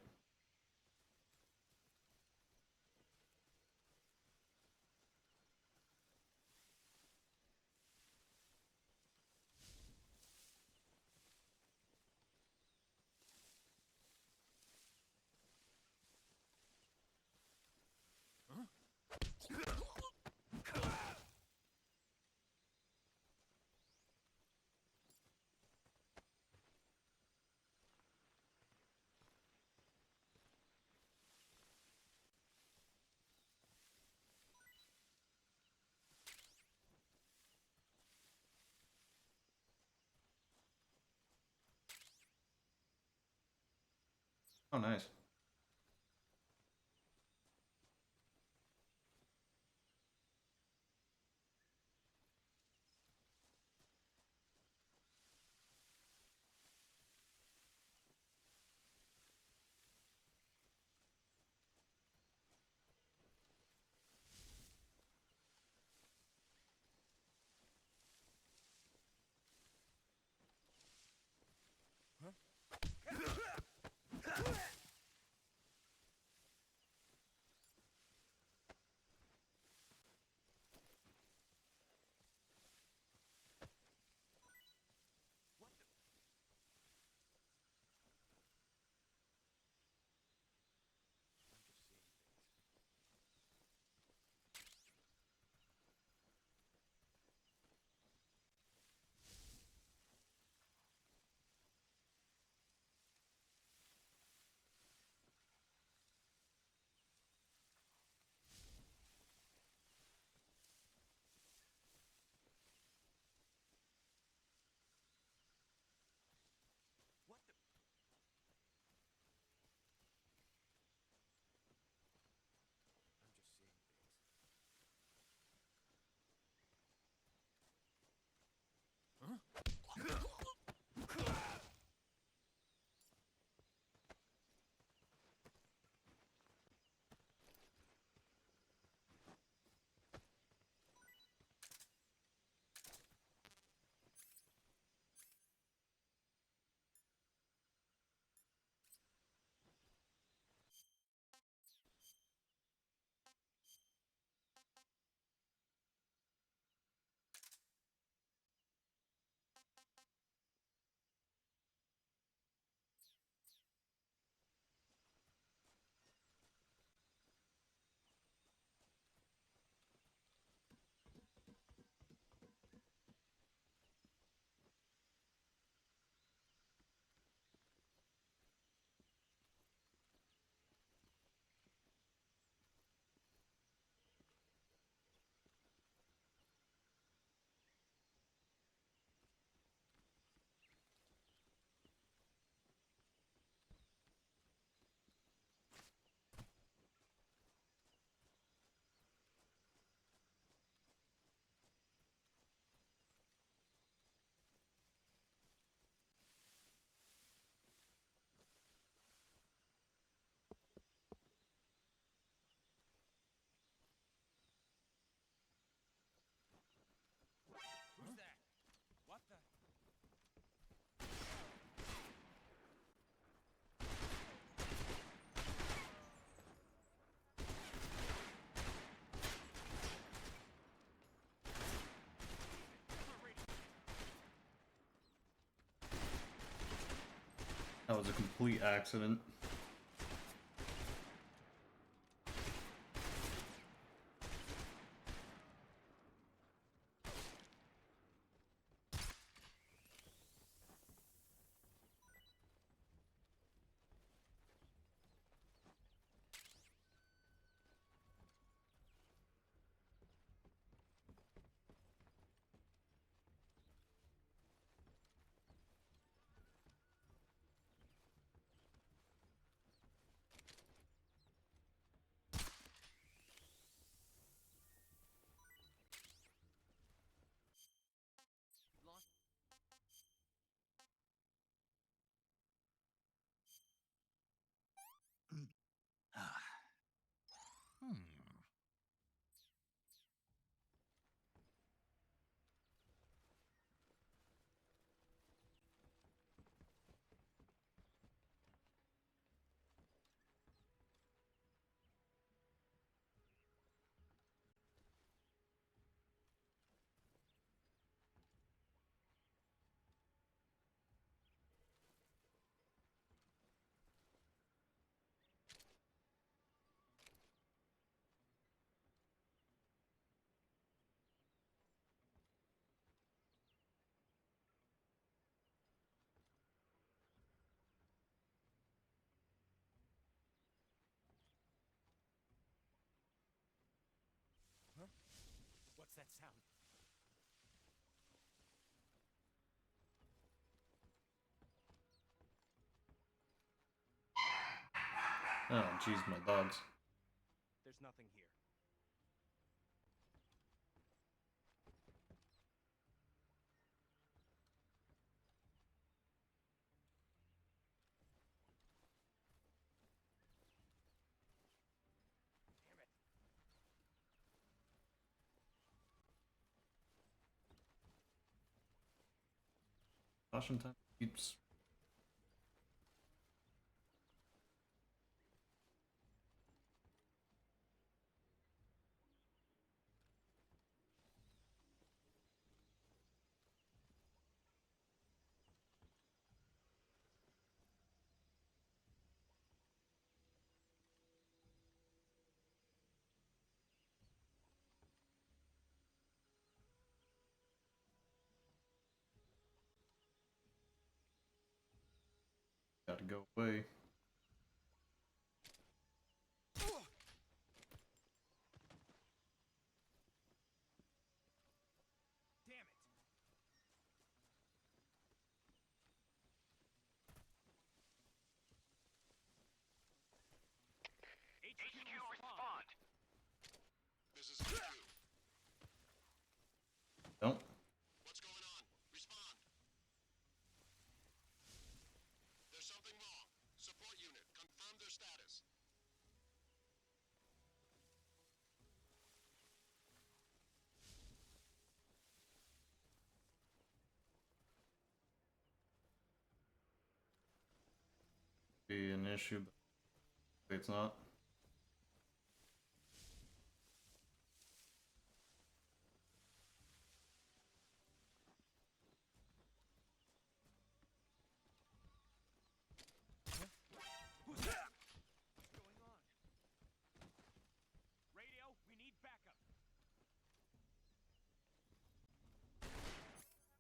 Oh, nice. Who's that? What the? That was a complete accident. What's that sound? Oh, jeez, my dogs. There's nothing here. Damn it. Caution time keeps. Gotta go away. Damn it. HQ respond. This is HQ. Don't. What's going on? Respond. There's something wrong. Support unit, confirm their status. Be an issue, but it's not. Who's that? What's going on? Radio, we need backup. Radio's gone.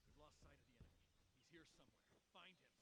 We've lost sight of the enemy. He's here somewhere. Find him.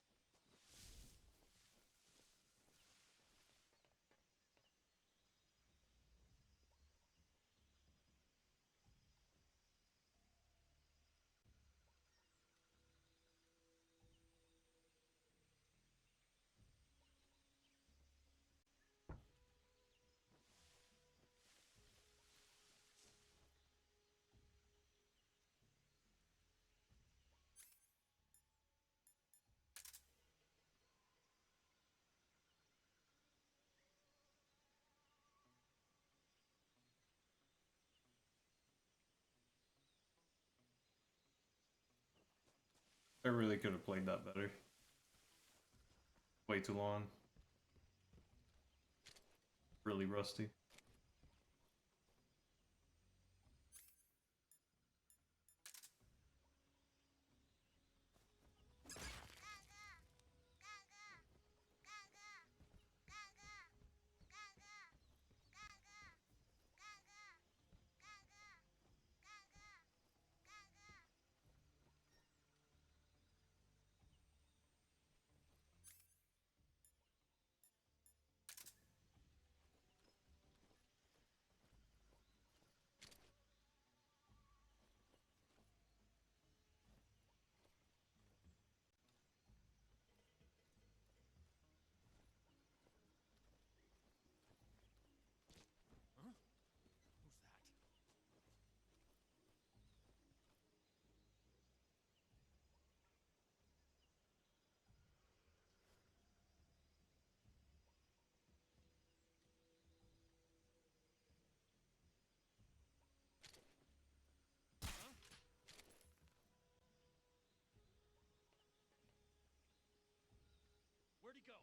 I really could have played that better. Way too long. Really rusty. Ready,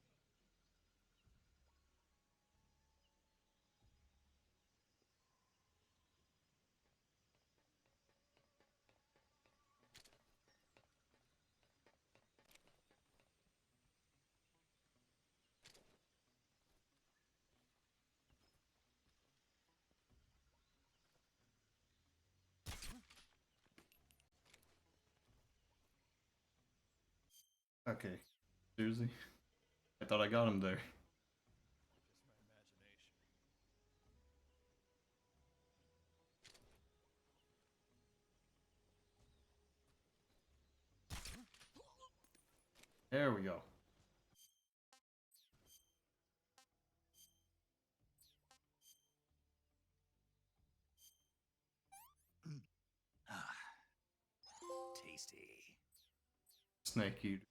go. Okay. Seriously? I thought I got him there. Just my imagination. There we go. Ah, tasty. Snake eater.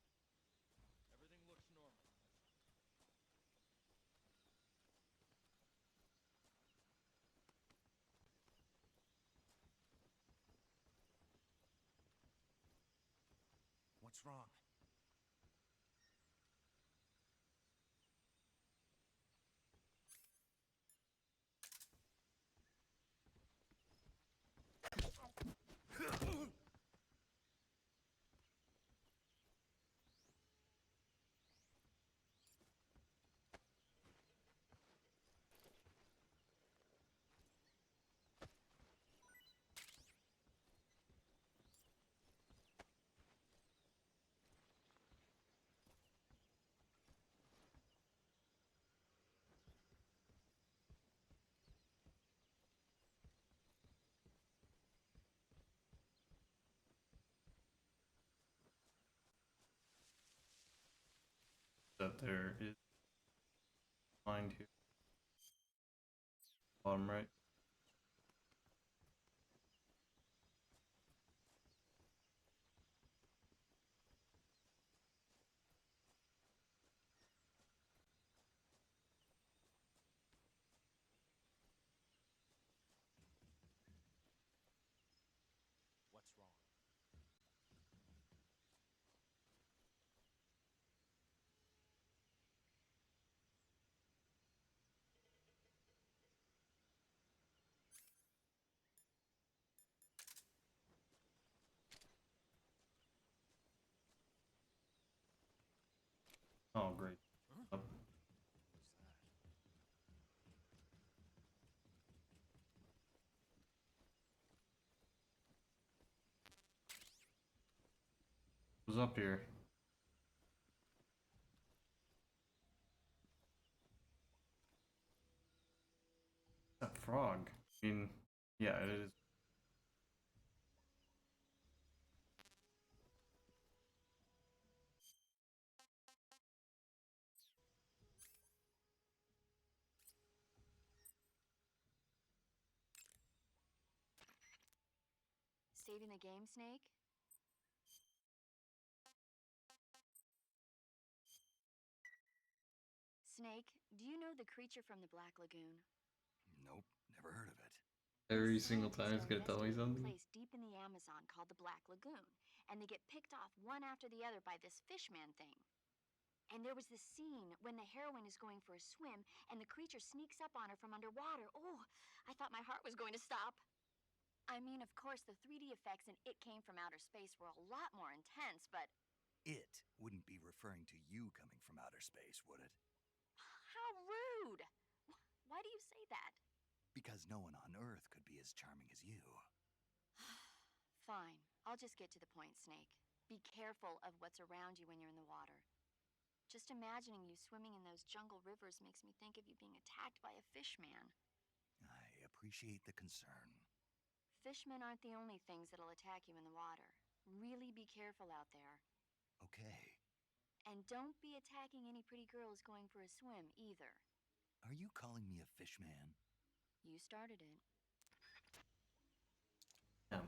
Everything looks normal. What's wrong? That there is find here. Bottom right. What's wrong? Oh great. Up. What's up here? That frog. I mean, yeah, it is. Saving the game, Snake? Snake, do you know the creature from the Black Lagoon? Nope, never heard of it. Every These single time scientists it's are gonna tell me investigating a something. place deep in the Amazon called the Black Lagoon, and they get picked off one after the other by this fishman thing. And there was this scene when the heroine is going for a swim and the creature sneaks up on her from underwater. Oh, I thought my heart was going to stop. I mean, of course, the 3D effects in It Came from Outer Space were a lot more intense, but It wouldn't be referring to you coming from outer space, would it? how rude! Why do you say that? Because no one on Earth could be as charming as you. Fine, I'll just get to the point, Snake. Be careful of what's around you when you're in the water. Just imagining you swimming in those jungle rivers makes me think of you being attacked by a fishman. I appreciate the concern. Fishmen aren't the only things that'll attack you in the water. Really be careful out there. Okay. And don't be attacking any pretty girls going for a swim, either. Are you calling me a fishman? You started it. Yeah.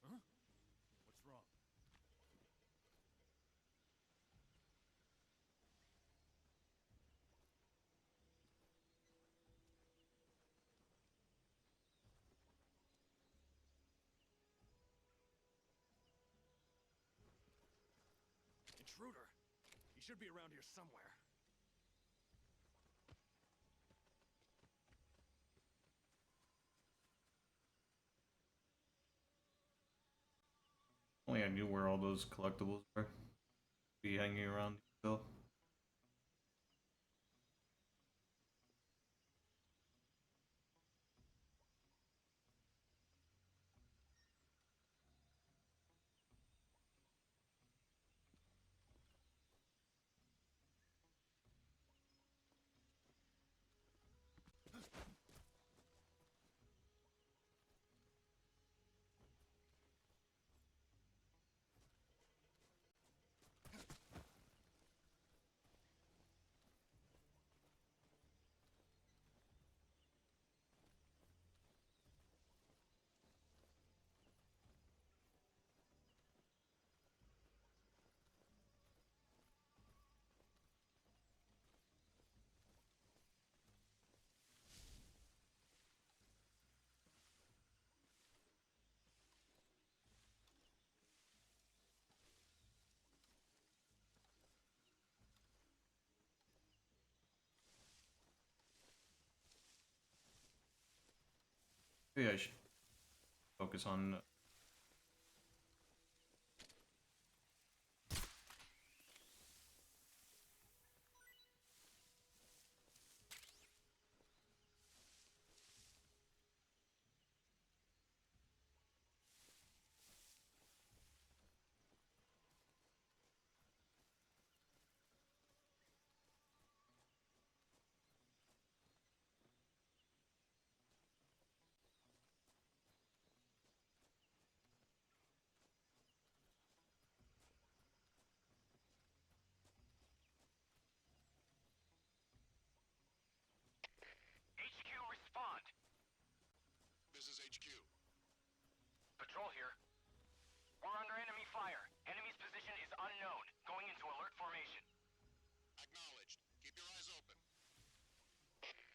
Huh? What's wrong? Intruder! You should be around here somewhere. Only I knew where all those collectibles were. Be hanging around still. Maybe I should focus on. HQ, respond. This is HQ. Patrol here. We're under enemy fire. Enemy's position is unknown. Going into alert formation. Acknowledged. Keep your eyes open. What the?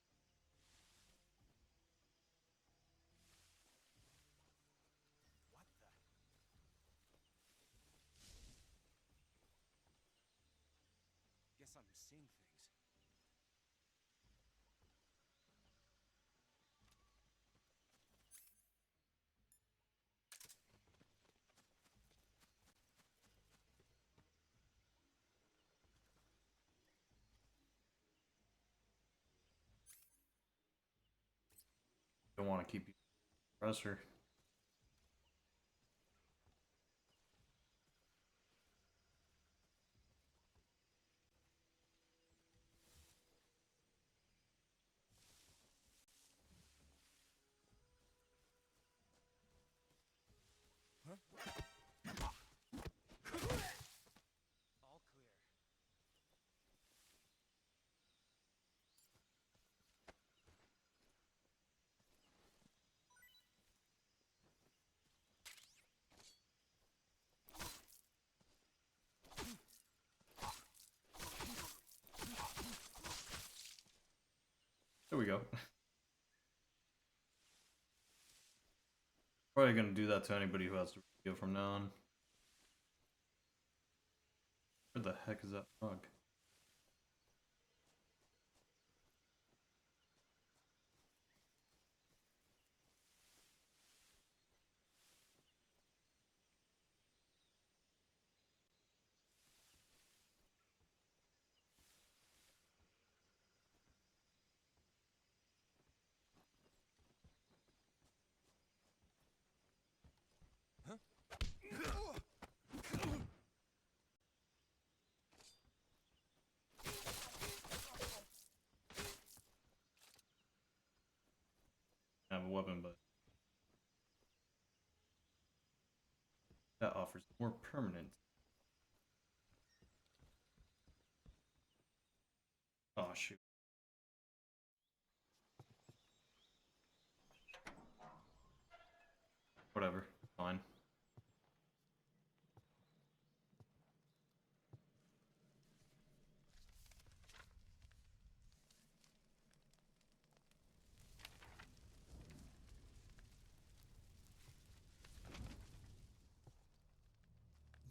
Guess I'm seeing things. Don't want to keep you pressure. All clear. There we go. Probably gonna do that to anybody who has the radio from now on. Where the heck is that frog? I have a weapon, but that offers more permanent. Oh shoot. Whatever, fine.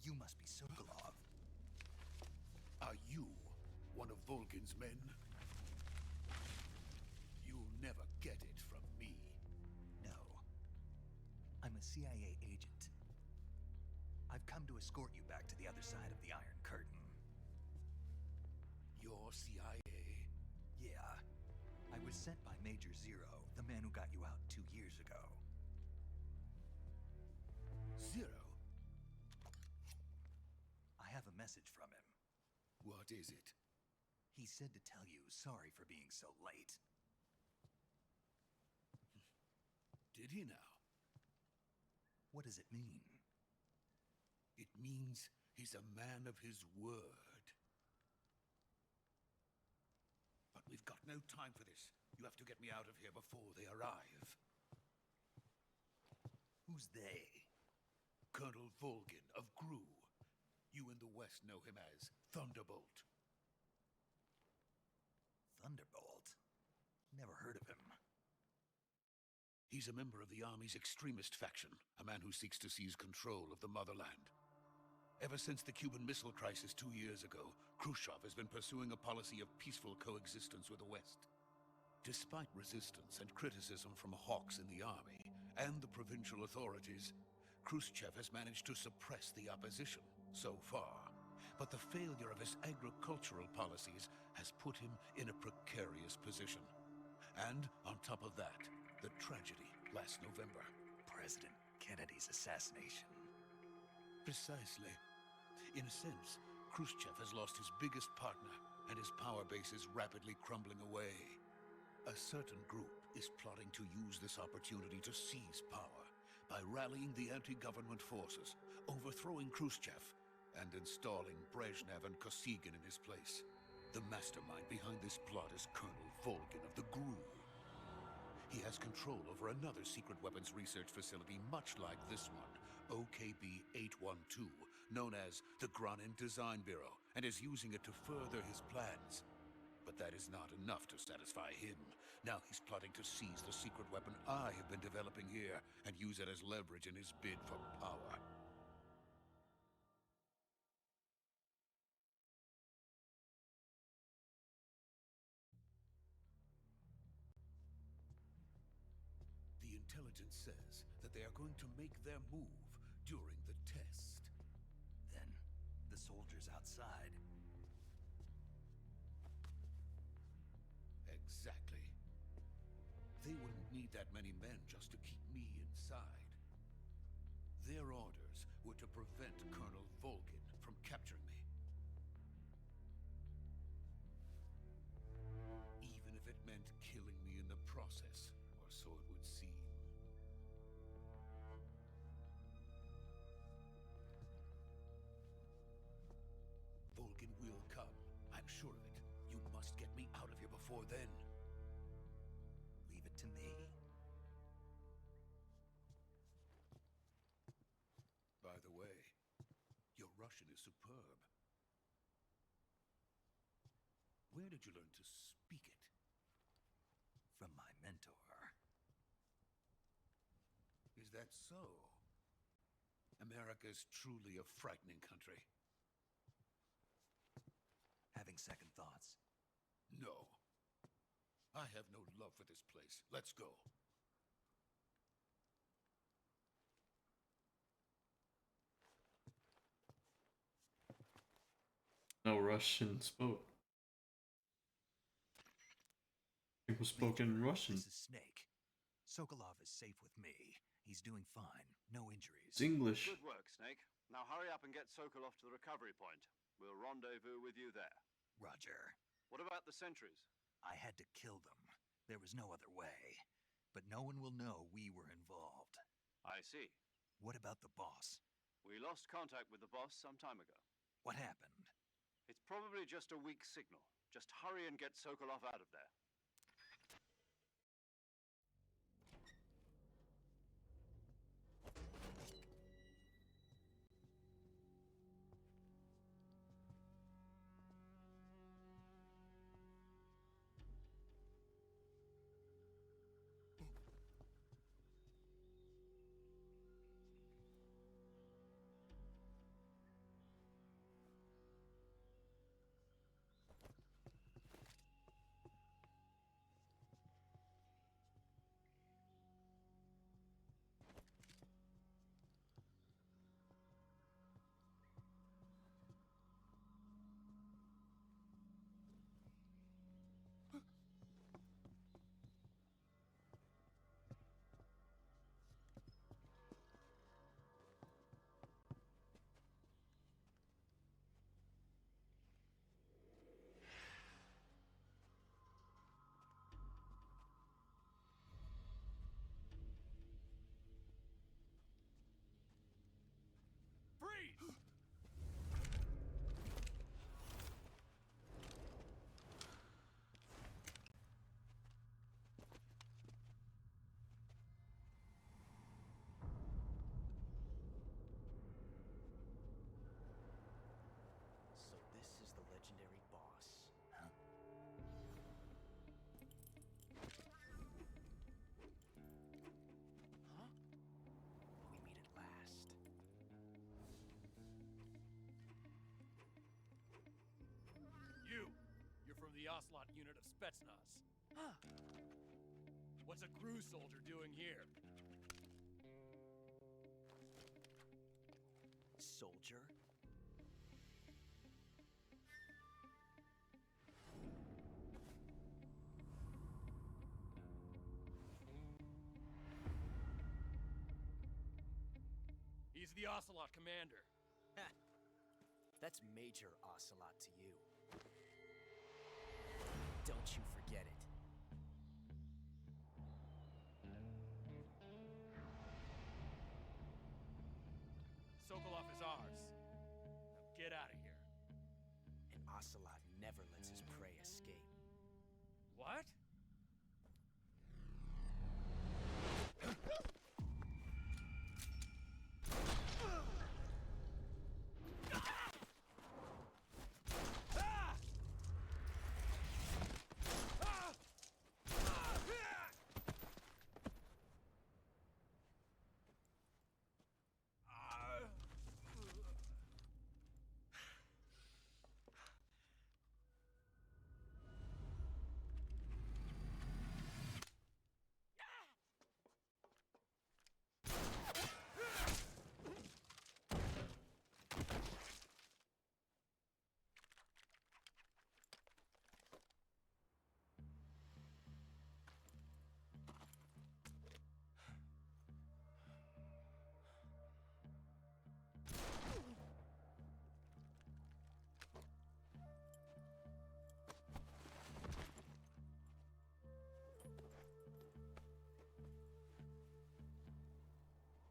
You must be Sokolov. Are you one of Volgin's men? You'll never get it from me. No. I'm a CIA agent. I've come to escort you back to the other side of the Iron Curtain. You're CIA? Yeah. I was sent by Major Zero, the man who got you out 2 years ago. Zero? I have a message from him. What is it? He said to tell you sorry for being so late. Did he now? What does it mean? It means he's a man of his word. But we've got no time for this. You have to get me out of here before they arrive. Who's they? Colonel Volgin of Gru. You in the West know him as Thunderbolt. Thunderbolt? Never heard of him. He's a member of the Army's extremist faction, a man who seeks to seize control of the motherland. Ever since the Cuban Missile Crisis 2 years ago, Khrushchev has been pursuing a policy of peaceful coexistence with the West. Despite resistance and criticism from hawks in the army and the provincial authorities, Khrushchev has managed to suppress the opposition so far. But the failure of his agricultural policies has put him in a precarious position. And on top of that, the tragedy last November. President Kennedy's assassination. Precisely. In a sense, Khrushchev has lost his biggest partner, and his power base is rapidly crumbling away. A certain group is plotting to use this opportunity to seize power by rallying the anti-government forces, overthrowing Khrushchev, and installing Brezhnev and Kosygin in his place. The mastermind behind this plot is Colonel Volgin of the GRU. He has control over another secret weapons research facility much like this one, OKB-812, known as the Granin Design Bureau, and is using it to further his plans. But that is not enough to satisfy him. Now he's plotting to seize the secret weapon I have been developing here and use it as leverage in his bid for power. The intelligence says that they are going to make their move during the test. Then, the soldiers outside. Exactly. They wouldn't need that many men just to keep me inside. Their orders were to prevent Colonel Volgin from capturing me. Even if it meant killing me in the process, or so it would seem. Volgin will come. I'm sure of it. You must get me out of here before then. Leave it to me. By the way, your Russian is superb. Where did you learn to speak it? From my mentor. Is that so? America is truly a frightening country. Having second thoughts. No. I have no love for this place. Let's go. No Russian spoke. It was spoken Russian. This is Snake. Sokolov is safe with me. He's doing fine. No injuries. It's English. Good work, Snake. Now hurry up and get Sokolov to the recovery point. We'll rendezvous with you there. Roger. What about the sentries? I had to kill them. There was no other way. But no one will know we were involved. I see. What about the boss? We lost contact with the boss some time ago. What happened? It's probably just a weak signal. Just hurry and get Sokolov out of there. Spetsnaz. Huh. What's a GRU soldier doing here? Soldier? He's the Ocelot commander. That's Major Ocelot to you. Don't you forget it. Sokolov is ours. Now get out of here. And Ocelot never lets his prey escape. What?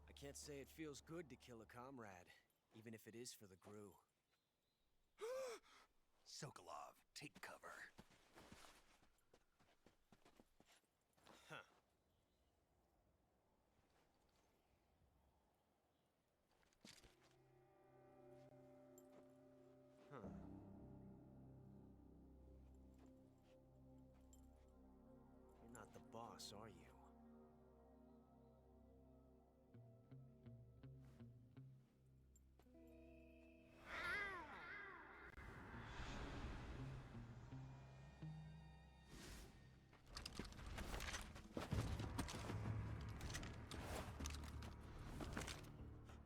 I can't say it feels good to kill a comrade, even if it is for the GRU. Sokolov, take cover. Huh. Huh. You're not the boss, are you?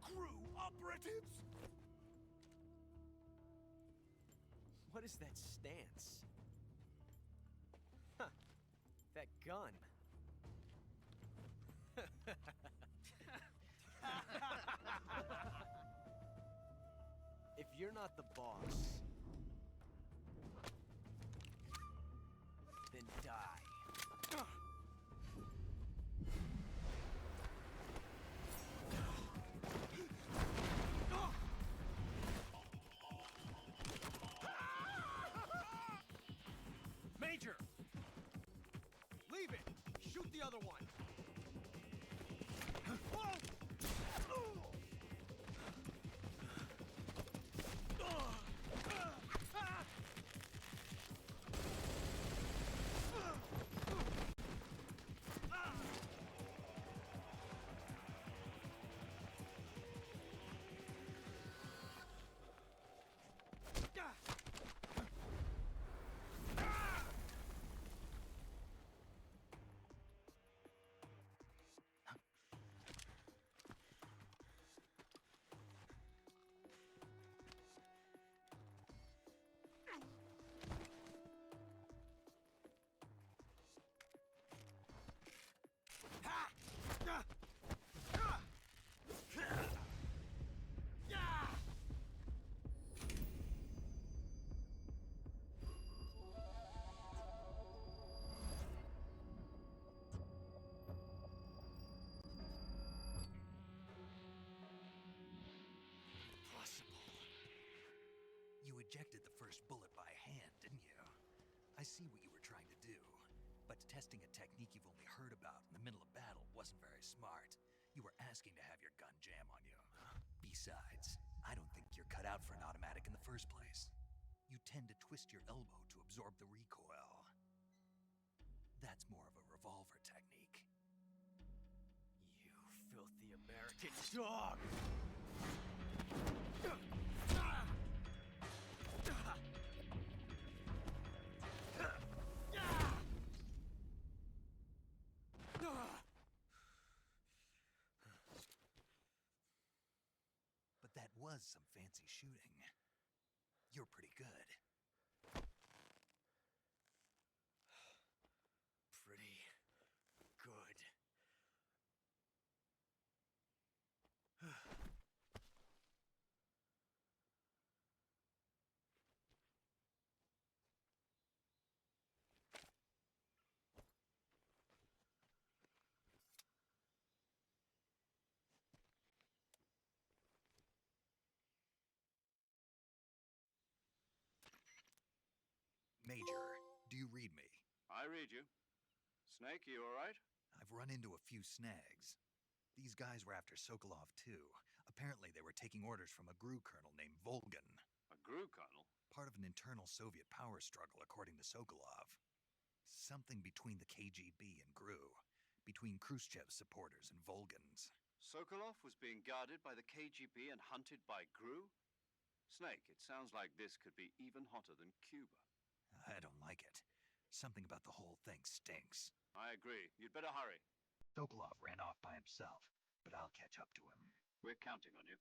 GRU operatives! What is that stance? Huh. That gun. If you're not the boss, then die. Major! Leave it! Shoot the other one! You ejected the first bullet by hand, didn't you? I see what you were trying to do. But testing a technique you've only heard about in the middle of battle wasn't very smart. You were asking to have your gun jam on you. Besides, I don't think you're cut out for an automatic in the first place. You tend to twist your elbow to absorb the recoil. That's more of a revolver technique. You filthy American dog! was some fancy shooting. You're pretty good. Pretty good. Major, do you read me? I read you. Snake, you alright? I've run into a few snags. These guys were after Sokolov too. Apparently they were taking orders from a GRU colonel named Volgan. A GRU colonel? Part of an internal Soviet power struggle, according to Sokolov. Something between the KGB and GRU. Between Khrushchev's supporters and Volgan's. Sokolov was being guarded by the KGB and hunted by GRU? Snake, it sounds like this could be even hotter than Cuba. I don't like it. Something about the whole thing stinks. I agree. You'd better hurry. Sokolov ran off by himself, but I'll catch up to him. We're counting on you.